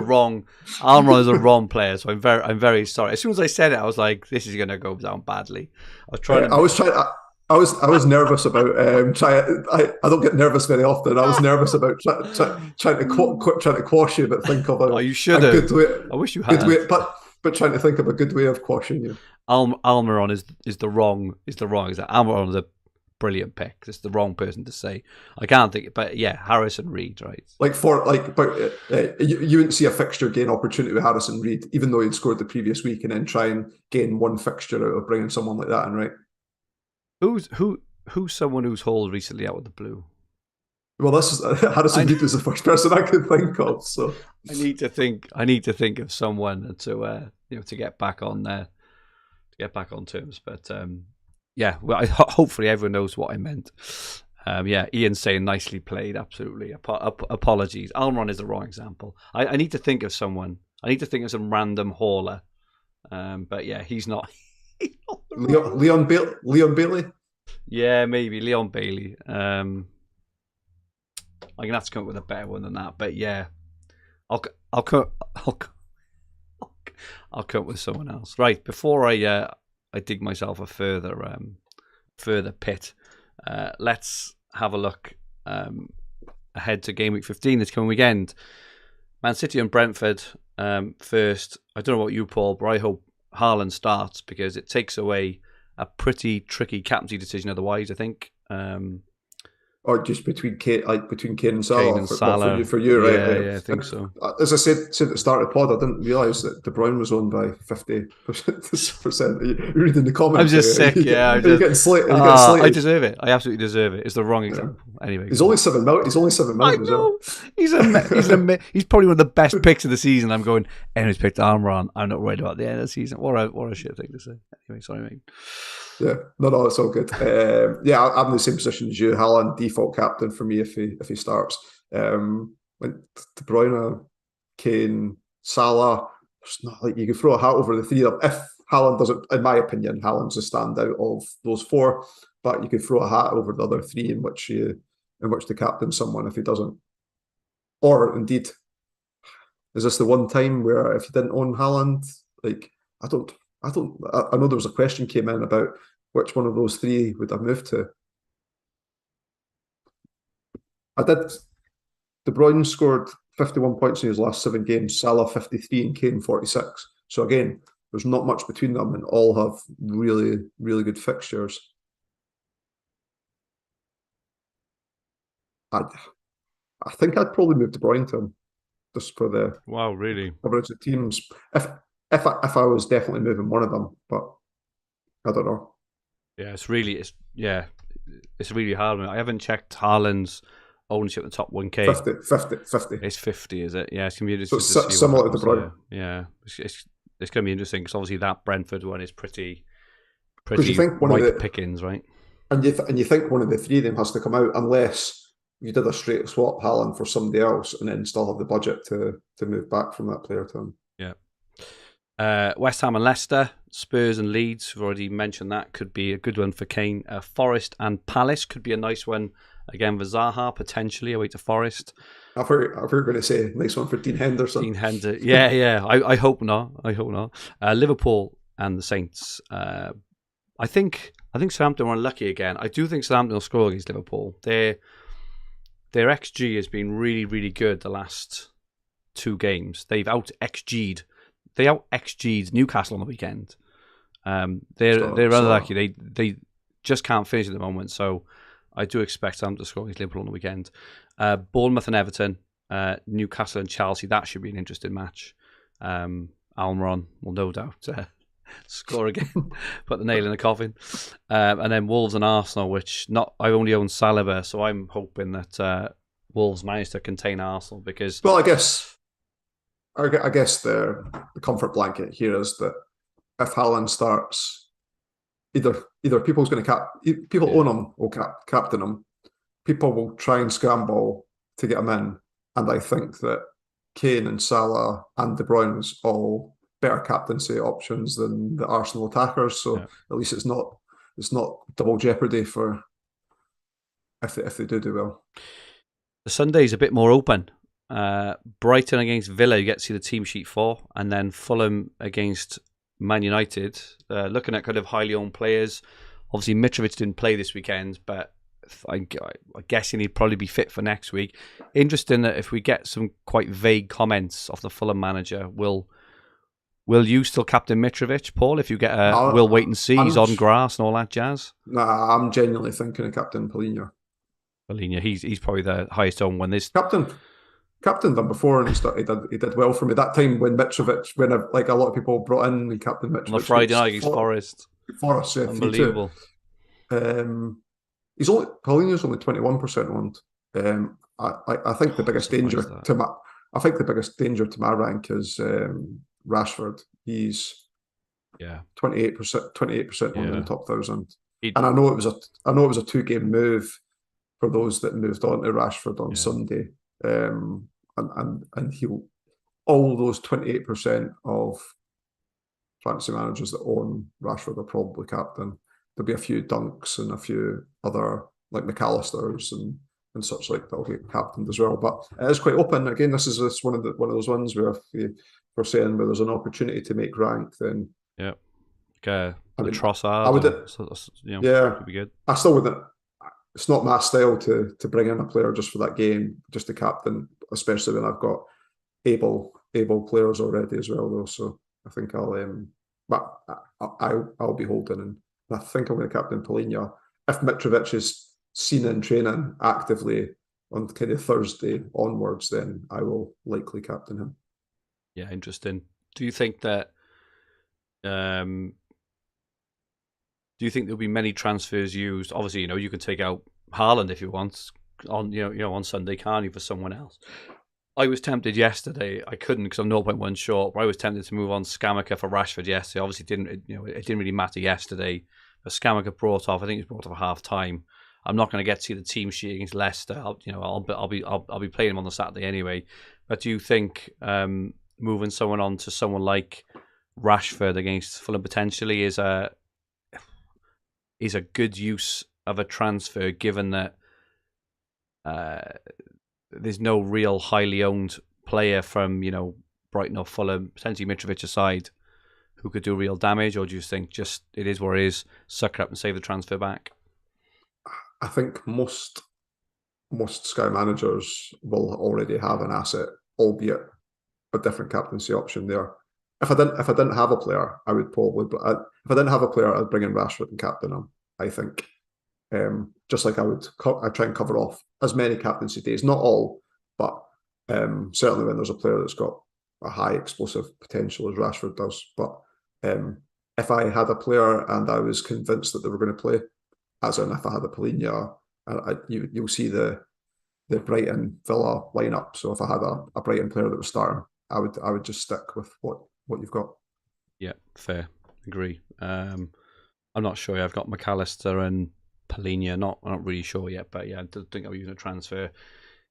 the wrong player. So I'm very sorry. As soon as I said it, I was like, this is going to go down badly. I was nervous about I don't get nervous very often. I was nervous about trying to quash you, but think of you should have. Good way. I wish you had. But trying to think of a good way of quashing you. Almiron is the wrong example. Almiron is a brilliant pick. It's the wrong person to say. I can't think, but yeah, Harrison Reed, right? You wouldn't see a fixture gain opportunity with Harrison Reed, even though he'd scored the previous week, and then try and gain one fixture out of bringing someone like that in, right? Who's someone who's hauled recently out of the blue? Well, this is Harrison Reed is the first person I could think of. So I need to think of someone to get back on there, to get back on terms. But hopefully everyone knows what I meant. Ian's saying nicely played. Absolutely. Apologies. Almiron is the wrong example. I need to think of someone. I need to think of some random hauler. But yeah, he's not. Leon Bailey? Yeah, maybe Leon Bailey. I'm gonna have to come up with a better one than that. But yeah, I'll come up with someone else. Right, before I dig myself a further pit, let's have a look ahead to Gameweek 15 this coming weekend. Man City and Brentford first. I don't know about you, Paul, but I hope Haaland starts because it takes away a pretty tricky captaincy decision otherwise, I think. Or just between Kane and Salah. For you, right? Yeah, I think so. As I said at the start of the pod, I didn't realise that De Bruyne was owned by 50%. You're reading the comments. I'm just sick, yeah. You're getting slated. I deserve it. I absolutely deserve it. It's the wrong example. Anyway, he's only 7 million. He's only 7 million. I know. He's probably one of the best picks of the season. I'm going. Anyone's picked Almiron. I'm not worried about the end of the season. What a shit thing to say. Anyway, sorry, mate. Yeah, no, it's all good. I'm in the same position as you. Haaland, default captain for me if he starts. When De Bruyne, Kane, Salah, it's not like you can throw a hat over the three of them. If Haaland doesn't, in my opinion, Haaland's the standout of those four. But you could throw a hat over the other three in which to captain someone if he doesn't. Or indeed, is this the one time where if you didn't own Haaland, like I know there was a question came in about which one of those three would I move to? I did. De Bruyne scored 51 points in his last 7 games, Salah 53 and Kane 46. So again, there's not much between them and all have really, really good fixtures. I think I'd probably move De Bruyne to him just for the Wow, really? average of teams. If I was definitely moving one of them, but I don't know. Yeah, it's really hard. I haven't checked Haaland's ownership in the top 1K. 50. It's 50, is it? Yeah, it's gonna be So interesting to see similar what to De happens Bruyne. there. Yeah, it's gonna be interesting because obviously that Brentford one is Because you pretty think one of ripe the pickings, right? and you think one of the three of them has to come out unless you did a straight swap Haaland for somebody else and then still have the budget to move back from that player to him. Yeah. West Ham and Leicester, Spurs and Leeds. We've already mentioned that could be a good one for Kane. Forest and Palace could be a nice one again for Zaha potentially away to Forest. I've heard going to say nice one for Dean Henderson. Dean Henderson, yeah. I hope not. Liverpool and the Saints. I think Southampton were unlucky again. I do think Southampton will score against Liverpool. Their XG has been really, really good the last 2 games. They've out XG'd Newcastle on the weekend. They're unlucky. They just can't finish at the moment. So I do expect them to score against Liverpool on the weekend. Bournemouth and Everton, Newcastle and Chelsea. That should be an interesting match. Almiron will no doubt score again, put the nail in the coffin. And then Wolves and Arsenal, I only own Saliba, so I'm hoping that Wolves manage to contain Arsenal because. Well, I guess the comfort blanket here is that if Haaland starts, either people's going to people own him will captain him. People will try and scramble to get him in, and I think that Kane and Salah and De Bruyne's all better captaincy options than the Arsenal attackers. So at least it's not double jeopardy for if they do well. The Sunday's a bit more open. Brighton against Villa, you get to see the team sheet for, and then Fulham against Man United. Looking at kind of highly owned players. Obviously, Mitrovic didn't play this weekend, but I'm guessing he'd probably be fit for next week. Interesting that if we get some quite vague comments off the Fulham manager, will you still captain Mitrovic, Paul? If you get we'll wait and see. He's on grass and all that jazz. Nah, I'm genuinely thinking of Captain Polina. He's probably the highest owned one. This captained them before, and he did well for me that time when Mitrovic, like a lot of people brought in and captain Mitrovic on the Friday night against Forest. Yeah, unbelievable. Paulina's only 21% owned. I think the biggest danger to my rank is Rashford. He's 28% owned in the top 1,000. And I know it was a 2-game move for those that moved on to Rashford on Sunday. And he'll all those 28% of fantasy managers that own Rashford are probably captain. There'll be a few Dunks and a few other like McAllisters and such like that'll get captained as well. But it is quite open. Again, this is one of those ones where if we're saying where there's an opportunity to make rank, then Trossard. I would, could be good. I still wouldn't. It's not my style to bring in a player just for that game, just to captain, especially when I've got able players already as well. Though, so I think I'll be holding, and I think I'm going to captain Polina. If Mitrovic is seen in training actively on kind of Thursday onwards, then I will likely captain him. Yeah, interesting. Do you think that? Do you think there'll be many transfers used? Obviously, you can take out Haaland if you want on on Sunday, can't you, for someone else? I was tempted yesterday. I couldn't because I'm 0.1 short. But I was tempted to move on Scamacca for Rashford yesterday. Obviously, it didn't really matter yesterday. But Scamacca brought off. I think he was brought off at half time. I'm not going to get to see the team sheet against Leicester. I'll be playing him on the Saturday anyway. But do you think moving someone on to someone like Rashford against Fulham potentially is a good use of a transfer, given that there's no real highly owned player from Brighton or Fulham, potentially Mitrovic aside, who could do real damage, or do you think just it is what it is, suck up and save the transfer back? I think most Sky managers will already have an asset, albeit a different captaincy option there. If I didn't have a player, I would probably. If I didn't have a player, I'd bring in Rashford and captain him. I think, just like I try and cover off as many captaincy days, not all, but certainly when there's a player that's got a high explosive potential as Rashford does. But if I had a player and I was convinced that they were going to play, as in if I had a Polina, you'll see the Brighton Villa lineup. So if I had a Brighton player that was starting, I would just stick with what you've got. Yeah, fair. Agree. I'm not sure. I've got McAllister and Polina. I'm not really sure yet, but yeah, I don't think I'll use a transfer.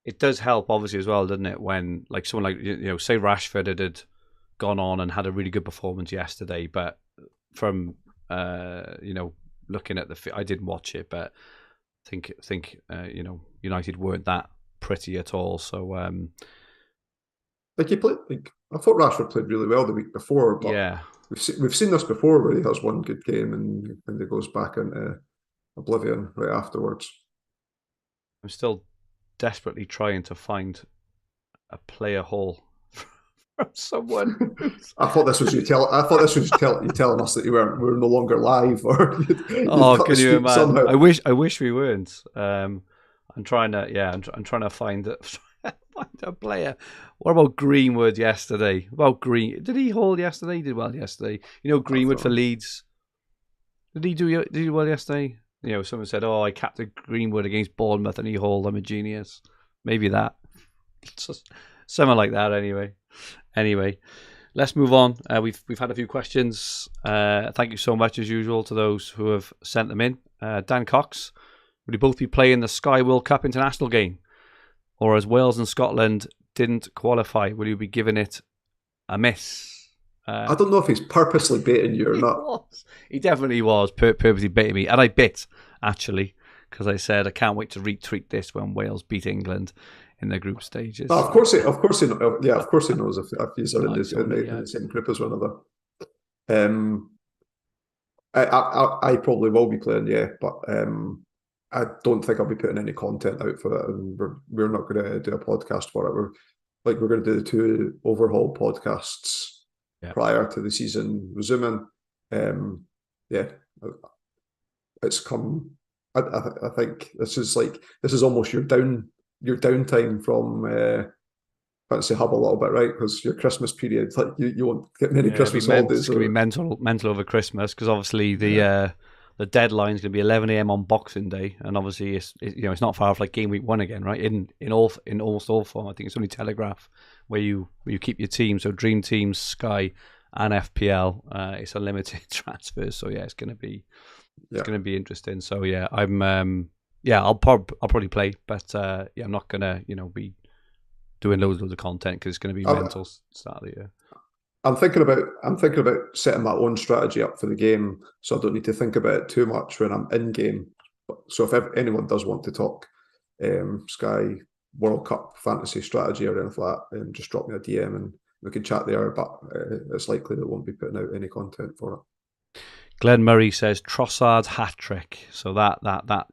It does help, obviously, as well, doesn't it? When like someone like say Rashford had gone on and had a really good performance yesterday, but from looking at I didn't watch it, but think United weren't that pretty at all. So he played. I thought Rashford played really well the week before, but yeah, we've seen this before where he has one good game and he goes back into oblivion right afterwards. I'm still desperately trying to find a player haul from someone. I thought this was you telling us that we're no longer live, or oh, can you imagine? Somehow. I wish we weren't. I'm trying to find a player. What about Greenwood yesterday? Did he hold yesterday? He did well yesterday. Greenwood for Leeds. Did he do well yesterday? Someone said, "Oh, I captained Greenwood against Bournemouth and he hauled. I'm a genius." Maybe that. Something like that. Anyway, let's move on. We've had a few questions. Thank you so much as usual to those who have sent them in. Dan Cox, would you both be playing the Sky World Cup international game, or as Wales and Scotland didn't qualify, will you be giving it a miss? I don't know if he's purposely baiting you or not. He definitely was purposely baiting me, and I bit actually because I said I can't wait to retweet this when Wales beat England in the group stages. Oh, of course he knows if he's in the same group as one another. I probably will be playing, but I don't think I'll be putting any content out for it, and we're not going to do a podcast for it. We're going to do the 2 overhaul podcasts prior to the season resuming. It's come. I think this is almost your downtime from fantasy hub a little bit, right? Because your Christmas period, like you won't get many Christmas holidays. It's going to be mental over Christmas because obviously the deadline is going to be 11 a.m. on Boxing Day, and obviously it's not far off like Game Week 1 again, right? In almost all form, I think it's only Telegraph where you keep your team. So Dream Team, Sky, and FPL, it's a limited transfer. So yeah, it's going to be interesting. So yeah, I'll probably play, but I'm not gonna be doing loads of content because it's going to be mental start of the year. I'm thinking about setting my own strategy up for the game, so I don't need to think about it too much when I'm in game. So if anyone does want to talk Sky World Cup fantasy strategy or anything like that, just drop me a DM and we can chat there. But it's likely that won't be putting out any content for it. Glenn Murray says Trossard's hat-trick. So that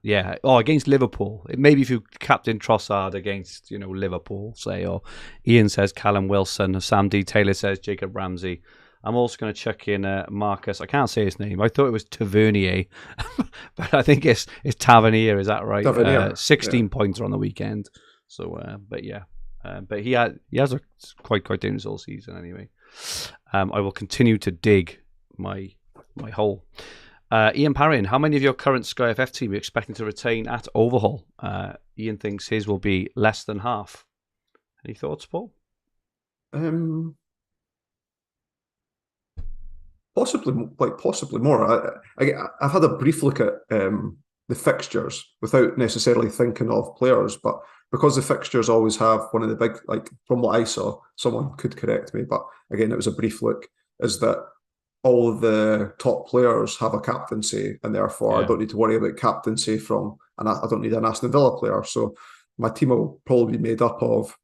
yeah. Oh, against Liverpool. Maybe if you captain Trossard against, Liverpool, say. Or Ian says Callum Wilson. Sam D. Taylor says Jacob Ramsey. I'm also going to chuck in Marcus. I can't say his name. I thought it was Tavernier. But I think it's Tavernier. Is that right? Tavernier. 16 points on the weekend. So, but yeah. But he has a quite dangerous all season anyway. I will continue to dig my hole. Ian Parrin, how many of your current Sky FF team are you expecting to retain at overhaul? Ian thinks his will be less than half. Any thoughts, Paul? Possibly more. I've had a brief look at the fixtures without necessarily thinking of players, but because the fixtures always have one of the big, like from what I saw, someone could correct me, but again, it was a brief look, is that all of the top players have a captaincy, and therefore I don't need to worry about captaincy and I don't need an Aston Villa player. So my team will probably be made up of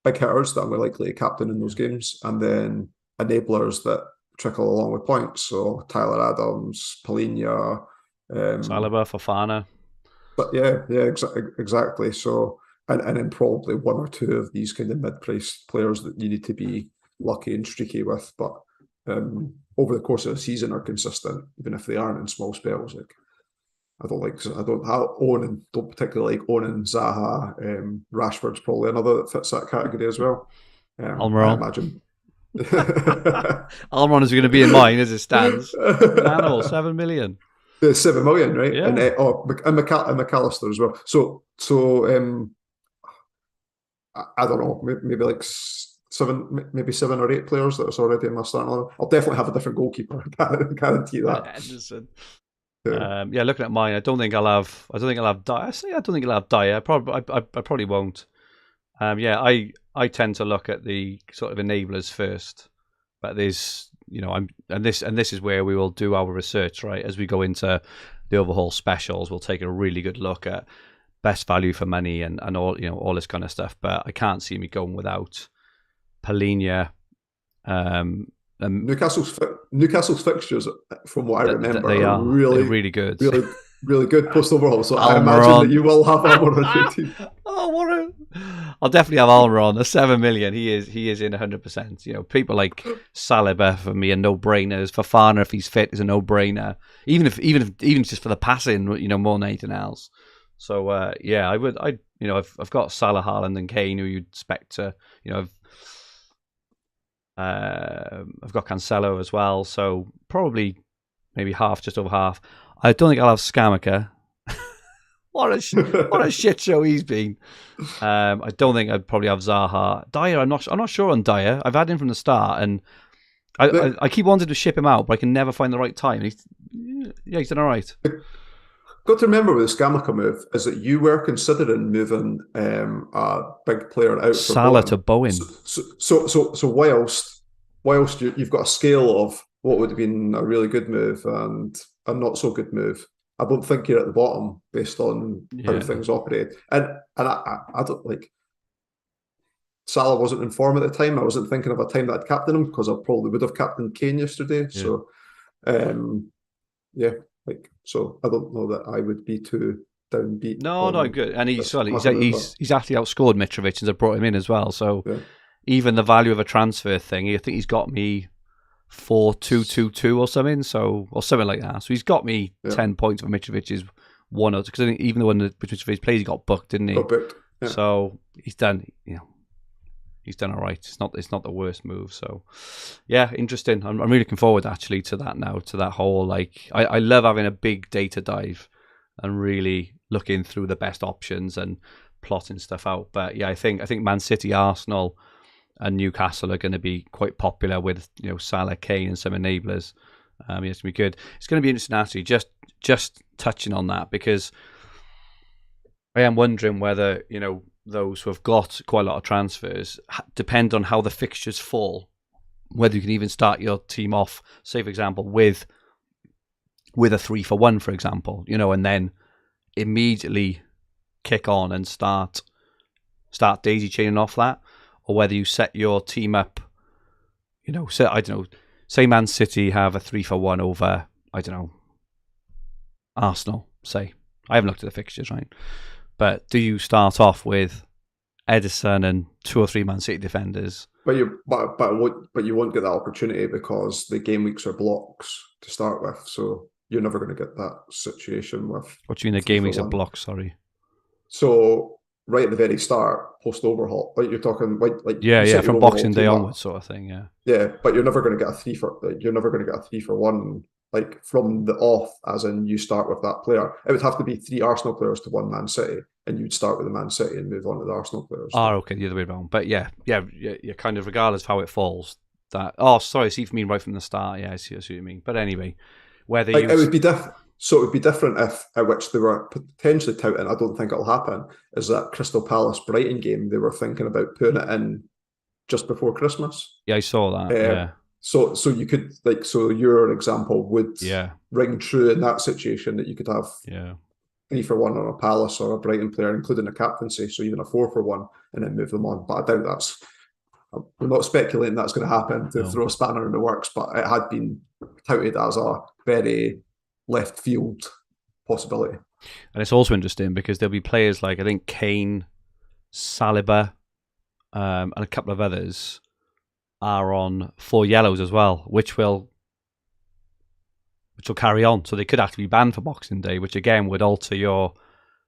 big hitters that I'm likely to captain in those games, and then enablers that trickle along with points. So Tyler Adams, Palhinha, Saliba, Fofana. but yeah, exactly. So and then probably one or two of these kind of mid-price players that you need to be lucky and streaky with, but over the course of the season are consistent, even if they aren't in small spells. Like I don't particularly like owning Zaha. Rashford's probably another that fits that category as well. I Almiron. imagine. Almiron is going to be in mine as it stands. An animal, 7 million. The 7 million, right? Yeah. And McAllister as well. So I don't know, maybe like seven or eight players that's already in my starting lineup. I'll definitely have a different goalkeeper. I guarantee that. Henderson. Looking at mine, I don't think I'll have Dyer. I don't think I'll have Dyer. I probably won't. I tend to look at the sort of enablers first, but there's this is where we will do our research, right? As we go into the overhaul specials, we'll take a really good look at best value for money and all this kind of stuff. But I can't see me going without Palhinha. Newcastle's fixtures, from what I remember, they're really good. Really good post overhaul. So I imagine that you will have Almiron on your team. I'll definitely have Almiron. A 7 million. He is in 100%. People like Saliba for me are no brainers. Fofana, if he's fit, is a no brainer. Even if just for the passing, more than anything else. So I've got Salah, Haaland, and Kane, who you'd expect to, I've got Cancelo as well, so probably maybe just over half. I don't think I'll have Scamacca. What a shit show he's been. I don't think I'd probably have Zaha. Dyer, I'm not sure on Dyer. I've had him from the start, and I keep wanting to ship him out, but I can never find the right time. He's done all right. Got to remember with the Scamacca move is that you were considering moving a big player out. Salah to Bowen. So whilst you've got a scale of what would have been a really good move and a not so good move, I don't think you're at the bottom based on how things operate. And I don't like Salah wasn't in form at the time. I wasn't thinking of a time that I'd captain him because I probably would have captained Kane yesterday. Yeah. So I don't know that I would be too downbeat. No, good. And he's actually outscored Mitrovic since I brought him in as well. So even the value of a transfer thing, I think he's got me 4-2-2-2 or something. Or something like that. So he's got me 10 points for Mitrovic's 1 or 2. Because I think even the one that Mitrovic plays, he got booked, didn't he? Got booked. Yeah. So he's done. He's done all right. It's not the worst move. So, yeah, interesting. I'm really looking forward actually to that now. To that whole I love having a big data dive and really looking through the best options and plotting stuff out. But yeah, I think Man City, Arsenal, and Newcastle are going to be quite popular with Salah, Kane, and some enablers. It's going to be good. It's going to be interesting actually. Just touching on that because I am wondering whether those who have got quite a lot of transfers depend on how the fixtures fall, whether you can even start your team off, say for example, with a 3-for-1, for example, and then immediately kick on and start daisy chaining off that, or whether you set your team up, say Man City have a 3-for-1 over, Arsenal, say. I haven't looked at the fixtures, right? But do you start off with Edison and 2 or 3 Man City defenders? But you won't get that opportunity because the game weeks are blocks to start with. So you're never going to get that situation with. What do you mean the game weeks are blocks? Sorry. So right at the very start, post overhaul, you're talking from Boxing Day onwards, sort of thing. Yeah, but you're never going to get a 3-for-1 from the off, as in you start with that player. It would have to be 3 Arsenal players to 1 Man City, and you'd start with the Man City and move on to the Arsenal players. Oh, okay, the other way around. But yeah, kind of regardless of how it falls. I see if you mean right from the start. Yeah, I see what you mean. But anyway, whether it would be different. So it would be different if, at which they were potentially touting, I don't think it'll happen, is that Crystal Palace Brighton game, they were thinking about putting it in just before Christmas. Yeah, I saw that. So you could so your example would ring true in that situation, that you could have 3-for-1 on a Palace or a Brighton player, including a captaincy, so even a 4-for-1, and then move them on. But I doubt we're not speculating that's going to happen to throw a spanner in the works, but it had been touted as a very left field possibility. And it's also interesting because there'll be players like, I think, Kane, Saliba, and a couple of others are on 4 yellows as well, which will carry on. So they could actually be banned for Boxing Day, which again would alter your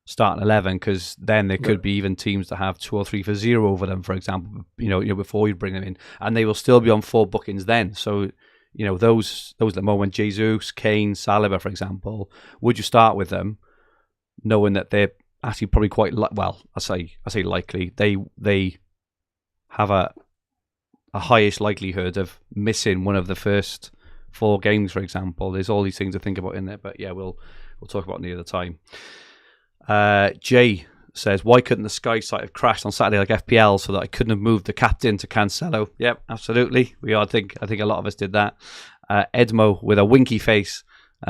starting 11, because then there could be even teams that have 2 or 3 for 0 over them, for example, before you bring them in, and they will still be on 4 bookings then. So, those at the moment, Jesus, Kane, Saliba, for example, would you start with them, knowing that they're actually probably quite I say likely they have a highest likelihood of missing one of the first 4 games, for example. There's all these things to think about in there, but yeah, we'll talk about it near the time. Jay says, why couldn't the Sky site have crashed on Saturday like FPL so that I couldn't have moved the captain to Cancelo? Yep, absolutely. I think a lot of us did that. Edmo with a winky face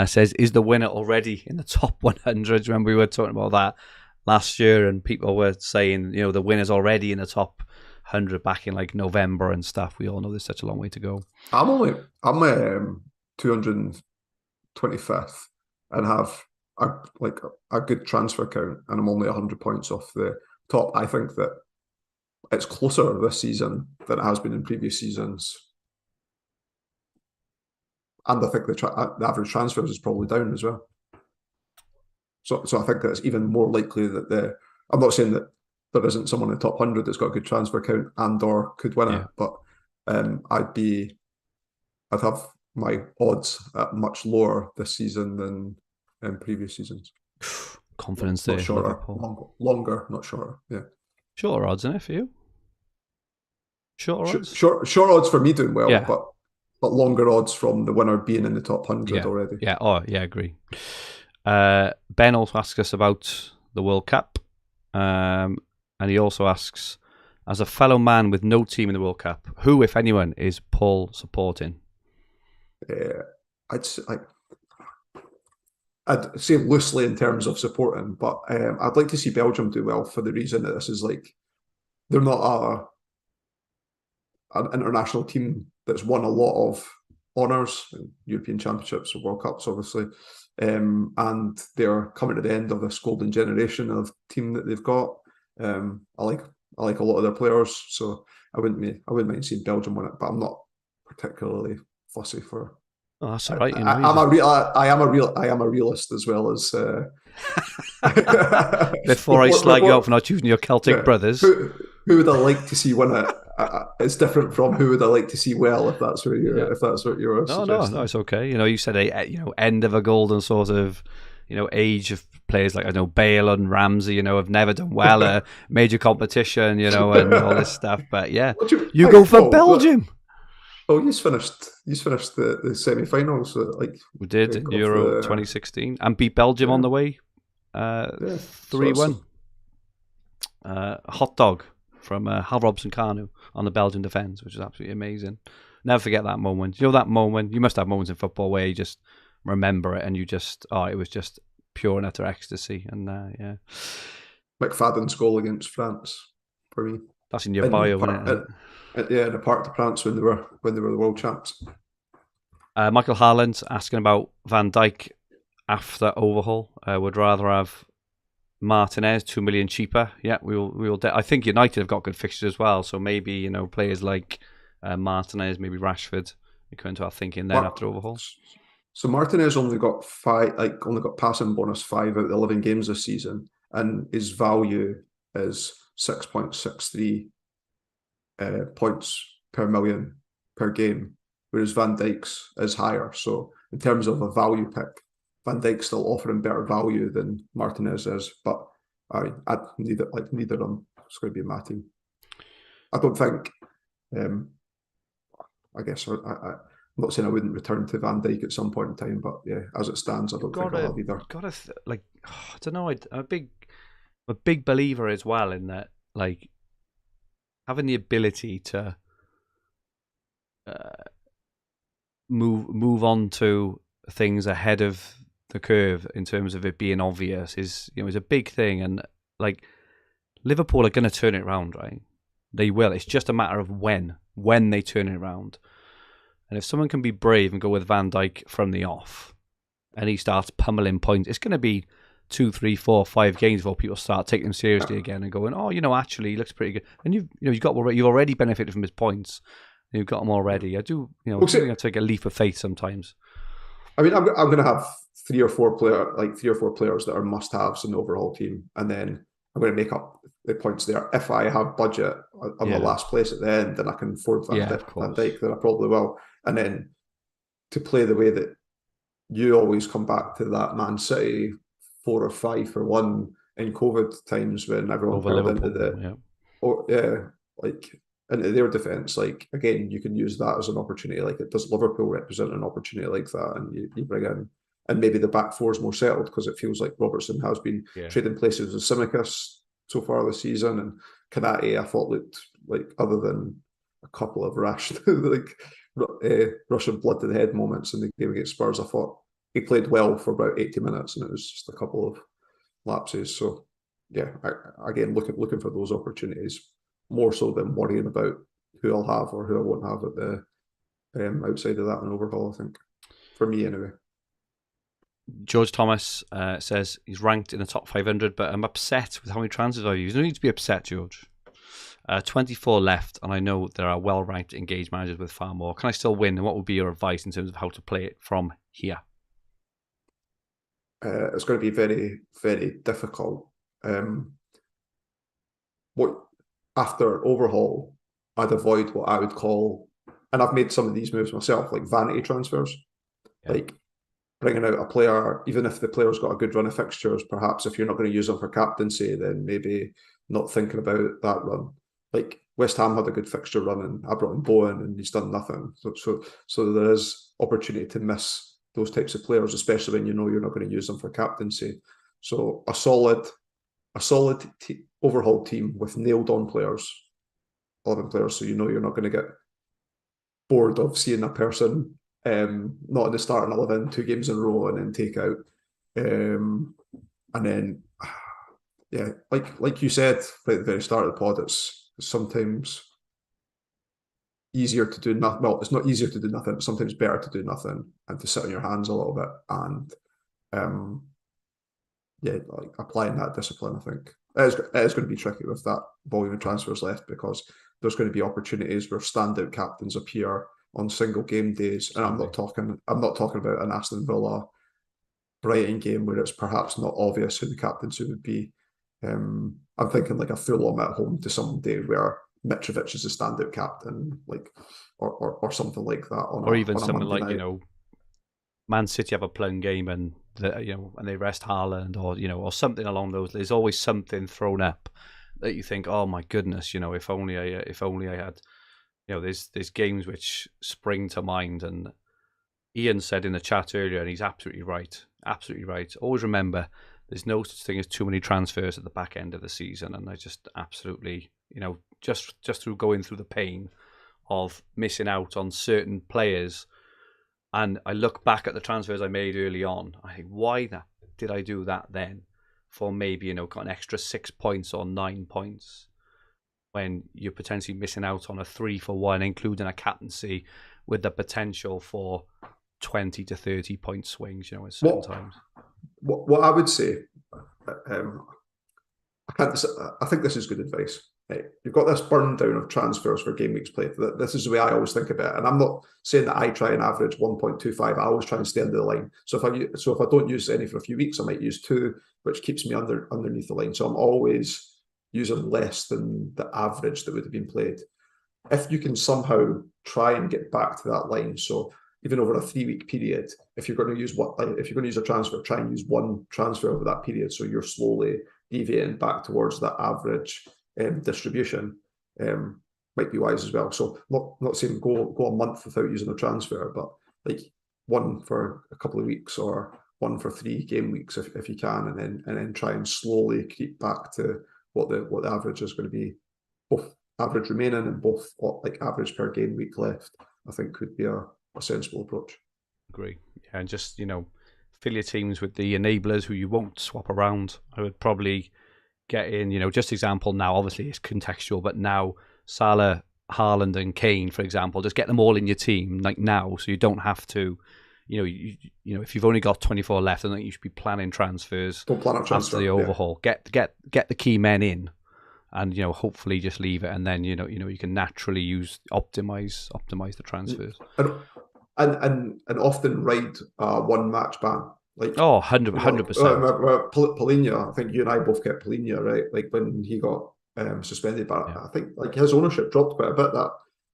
says, is the winner already in the top 100? Remember we were talking about that last year, and people were saying, the winner's already in the top 100 back in like November and stuff. We all know there's such a long way to go. I'm 225th and have a good transfer count, and I'm only 100 points off the top. I think that it's closer this season than it has been in previous seasons, and I think the average transfers is probably down as well. So I think that it's even more likely that I'm not saying that there isn't someone in the top 100 that's got a good transfer count and or could win it, but I'd have my odds at much lower this season than in previous seasons. Confidence not there. Shorter, longer, not shorter. Yeah. Shorter odds, isn't it, for you? Shorter odds? Short odds for me doing well, but longer odds from the winner being in the top 100 already. Yeah, agree. Ben also asks us about the World Cup. And he also asks, as a fellow man with no team in the World Cup, who, if anyone, is Paul supporting? I'd say loosely in terms of supporting, but I'd like to see Belgium do well for the reason that this is they're not an international team that's won a lot of honours, European Championships or World Cups, obviously, and they're coming to the end of this golden generation of team that they've got. I like a lot of their players, so I wouldn't mind seeing Belgium win it, but I'm not particularly fussy for. Oh, that's all right. I am a realist as well as. Before I slag you up for not choosing your Celtic brothers, who would I like to see win it? It's different from who would I like to see well, if that's what you're suggesting. No, it's okay. You said end of a golden sort of age of players like Bale and Ramsey. Have never done well at major competition. And all this stuff. But yeah, you go for Belgium. You finished the semi-finals. We did in Euro 2016 and beat Belgium on the way, 3-1. Hot dog from Hal Robson-Kanu on the Belgian defence, which is absolutely amazing. Never forget that moment. That moment. You must have moments in football where you just remember it and you just, it was just pure and utter ecstasy. And yeah, McFadden's goal against France for me. That's in your bio, isn't it? In the Parc de France when they were the world champs. Michael Harland asking about Van Dijk after overhaul. Would rather have Martinez, 2 million cheaper. Yeah, we will. I think United have got good fixtures as well, so maybe players like Martinez, maybe Rashford, they come into our thinking then after overhaul. So Martinez only got passing bonus 5 out of 11 games this season, and his value is 6.63 points per million per game, whereas Van Dijk's is higher. So in terms of a value pick, Van Dijk's still offering better value than Martinez is, but neither of them is going to be in my team. I don't think. I guess I'm not saying I wouldn't return to Van Dijk at some point in time, but yeah, as it stands, I don't think I'll have either. I don't know. I'm a big believer as well in that, having the ability to move on to things ahead of the curve in terms of it being obvious is a big thing, and Liverpool are going to turn it around, right? They will. It's just a matter of when they turn it around. And if someone can be brave and go with Van Dijk from the off, and he starts pummeling points, it's going to be 2, 3, 4, 5 games before people start taking him seriously again and going, oh, actually, he looks pretty good. And you've already benefited from his points. You've got him already. I do, I think I take a leap of faith sometimes. I mean, I'm going to have three or four players that are must-haves in the overall team, and then I'm going to make up the points there. If I have budget on the last place at the end, then I can afford Van Dijk, then I probably will. And then to play the way that you always come back to that Man City 4 or 5 for 1 in COVID times when everyone turned into into their defence. Like, again, you can use that as an opportunity. Like, it does Liverpool represent an opportunity like that, and you bring in, and maybe the back four is more settled because it feels like Robertson has been trading places with Tsimikas so far this season, and Kanate I thought looked like, other than a couple of rash Russian blood to the head moments in the game against Spurs, I thought he played well for about 80 minutes, and it was just a couple of lapses. So yeah, again, looking for those opportunities more so than worrying about who I'll have or who I won't have at the outside of that in overhaul, I think, for me anyway. George Thomas says he's ranked in the top 500, but I'm upset with how many transfers I've used. You don't need to be upset, George. 24 left, and I know there are well-ranked, engaged managers with far more. Can I still win? And what would be your advice in terms of how to play it from here? It's going to be very, very difficult. After overhaul, I'd avoid what I would call, and I've made some of these moves myself, like vanity transfers, like bringing out a player, even if the player's got a good run of fixtures, perhaps if you're not going to use them for captaincy, then maybe not thinking about that run. Like West Ham had a good fixture run, and I brought in Bowen, and he's done nothing. So there is opportunity to miss those types of players, especially when you know you're not going to use them for captaincy. So a solid overhaul team with nailed-on players, 11 players, so you know you're not going to get bored of seeing a person not in the starting 11 2 games in a row and then take out. And then, like you said right at the very start of the pod, it's sometimes easier to do nothing. Well, it's not easier to do nothing, but sometimes better to do nothing and to sit on your hands a little bit. And like applying that discipline, I think it is going to be tricky with that volume of transfers left, because there's going to be opportunities where standout captains appear on single game days, and I'm not talking about an Aston Villa Brighton game where it's perhaps not obvious who the captaincy would be. I'm thinking like a Fulham at home to some day where Mitrovic is a standout captain, like or something like that, or even something like night. Man City have a plum game and and they rest Haaland, or something along those. There's always something thrown up that you think, oh my goodness, if only I had. There's games which spring to mind, and Ian said in the chat earlier, and he's absolutely right. Absolutely right. Always remember, there's no such thing as too many transfers at the back end of the season, and I just absolutely, just through going through the pain of missing out on certain players. And I look back at the transfers I made early on. I think, why did I do that then? For maybe, got an extra 6 points or 9 points, when you're potentially missing out on a 3 for 1, including a captaincy with the potential for 20 to 30 point swings, at certain times. What I would say, I think this is good advice. You've got this burn down of transfers for game weeks played. This is the way I always think about it. And I'm not saying that I try and average 1.25. I always try and stay under the line. So if I don't use any for a few weeks, I might use 2, which keeps me underneath the line. So I'm always using less than the average that would have been played. If you can somehow try and get back to that line, so even over a 3-week period, if you're going to use a transfer, try and use 1 transfer over that period, so you're slowly deviating back towards that average distribution, might be wise as well. So not saying go a month without using a transfer, but like 1 for a couple of weeks or 1 for 3 game weeks if you can, and then try and slowly creep back to what the average is going to be, both average remaining and both like average per game week left. I think could be a sensible approach. Agree. Yeah, and just fill your teams with the enablers who you won't swap around. I would probably get in, just example now, obviously it's contextual, but now Salah, Haaland, and Kane, for example. Just get them all in your team like now, so you don't have to. You know, if you've only got 24 left, I think you should be planning transfers. Don't plan a transfer after the overhaul. Yeah. Get the key men in, and hopefully just leave it, and then you can naturally optimize the transfers. And often ride one match ban. Like 100%. Polina, I think you and I both get Polina, right? Like when he got suspended, but I think like his ownership dropped quite a bit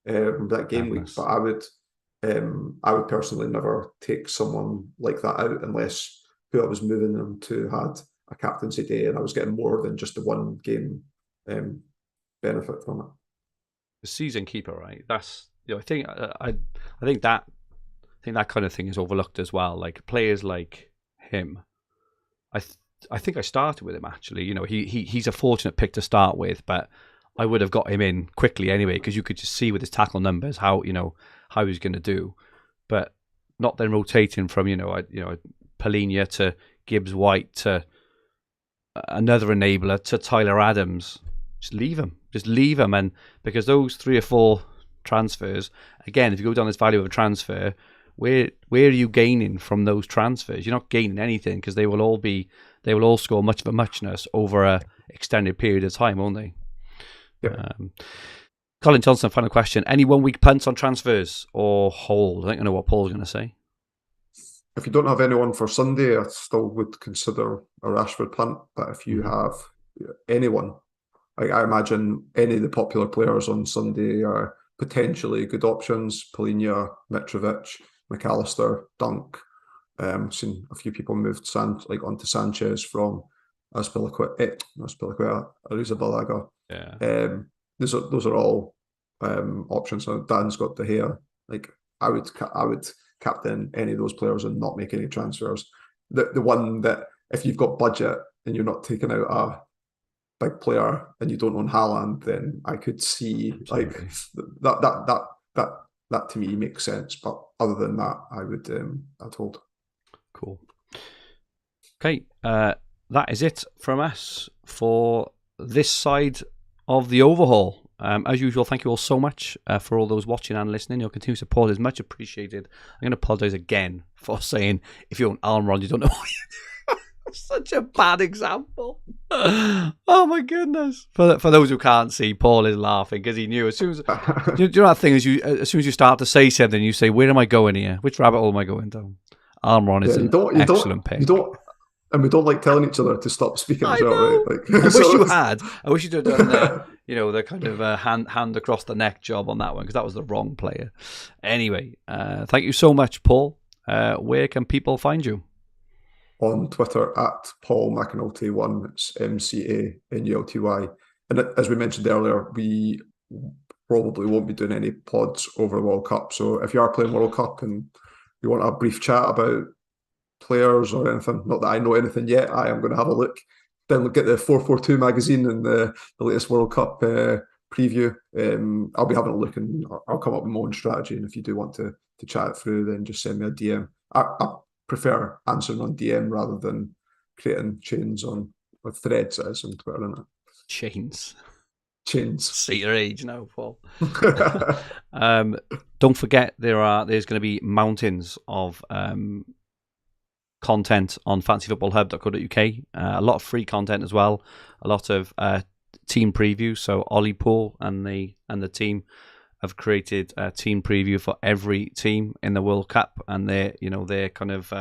that game week. But I would personally never take someone like that out unless who I was moving them to had a captaincy day and I was getting more than just the one game benefit from it. The season keeper, right? That's I think that kind of thing is overlooked as well. Like players like him, I think I started with him actually. He's a fortunate pick to start with, but I would have got him in quickly anyway because you could just see with his tackle numbers how he's going to do, but not then rotating from Polina to Gibbs White to another enabler to Tyler Adams. Just leave him, and because those 3 or 4 transfers, again, if you go down this value of a transfer, where are you gaining from those transfers? You're not gaining anything because they will all score much of a muchness over a extended period of time, won't they? Yeah. Colin Johnson, final question. Any 1 week punts on transfers or hold? I think I know what Paul's going to say. If you don't have anyone for Sunday, I still would consider a Rashford punt. But if you have anyone, I imagine any of the popular players on Sunday are potentially good options. Polina, Mitrovic, McAllister, Dunk. Seen a few people moved onto Sanchez from Azpilicueta, Arrizabalaga. Yeah. Those are all options. Now Dan's got De Gea. Like I would captain any of those players and not make any transfers. The one that if you've got budget and you're not taking out a big player and you don't own Haaland, then I could see like that to me makes sense. But other than that, I'd hold. Cool. Okay, that is it from us for this side of the overhaul. As usual, thank you all so much for all those watching and listening. Your continued support is much appreciated. I'm going to apologise again for saying if you own Almiron, you don't know what you do. Such a bad example. Oh my goodness. For those who can't see, Paul is laughing because he knew as soon as do you know that thing as soon as you start to say something, you say, "Where am I going here? Which rabbit hole am I going down?" Almiron is an excellent pick. And we don't like telling each other to stop speaking as well, right? Like, I wish you had. I wish you'd have done the kind of hand across the neck job on that one because that was the wrong player. Anyway, thank you so much, Paul. Where can people find you? On Twitter at Paul McAnulty 1. It's MCANULTY. And as we mentioned earlier, we probably won't be doing any pods over the World Cup. So if you are playing World Cup and you want a brief chat about players or anything, not that I know anything yet, I am going to have a look. Then look at the 442 magazine and the latest World Cup preview. I'll be having a look and I'll come up with my own strategy. And if you do want to chat it through, then just send me a DM. I prefer answering on DM rather than creating chains with threads as on Twitter, isn't it? Chains. See your age now, Paul. Don't forget there's going to be mountains of content on fantasyfootballhub.co.uk. A lot of free content as well. A lot of team previews. So Ollie, Paul, and the team have created a team preview for every team in the World Cup and their kind of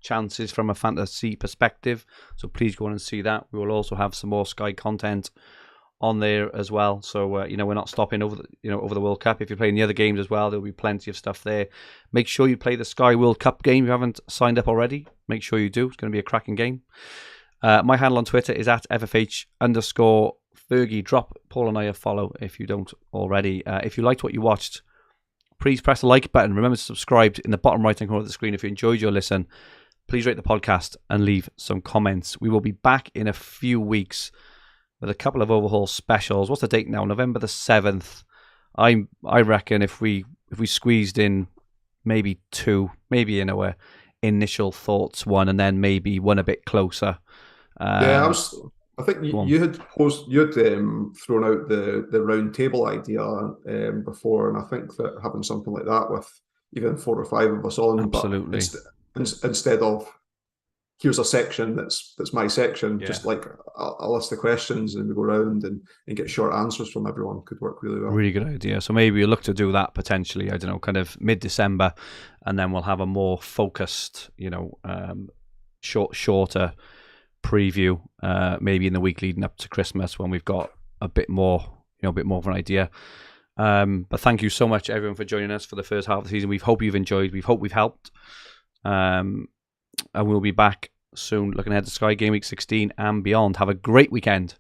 chances from a fantasy perspective. So please go on and see that. We will also have some more Sky content on there as well. So we're not stopping over the World Cup. If you're playing the other games as well, there'll be plenty of stuff there. Make sure you play the Sky World Cup game if you haven't signed up already. Make sure you do. It's going to be a cracking game. My handle on Twitter is at @FFH_Fergi. Drop Paul and I a follow if you don't already. If you liked what you watched, please press the like button. Remember to subscribe in the bottom right hand corner of the screen. If you enjoyed your listen, please rate the podcast and leave some comments. We will be back in a few weeks with a couple of overhaul specials. What's the date now? November the 7th. I reckon if we squeezed in maybe two, maybe initial thoughts one, and then maybe one a bit closer. I I think Go on. you had thrown out the round table idea before, and I think that having something like that with even 4 or 5 of us on, Absolutely. but instead of here's a section that's my section, Yeah. just like a list of questions, and we go around and get short answers from everyone could work really well. Really good idea. So maybe we'll look to do that potentially, I don't know, kind of mid-December, and then we'll have a more focused, shorter preview, maybe in the week leading up to Christmas when we've got a bit more of an idea. But thank you so much, everyone, for joining us for the first half of the season. We hope you've enjoyed. We hope we've helped. And we'll be back soon, looking ahead to Sky Game Week 16 and beyond. Have a great weekend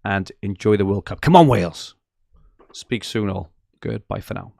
and enjoy the World Cup. Come on, Wales. Speak soon, all. Goodbye for now.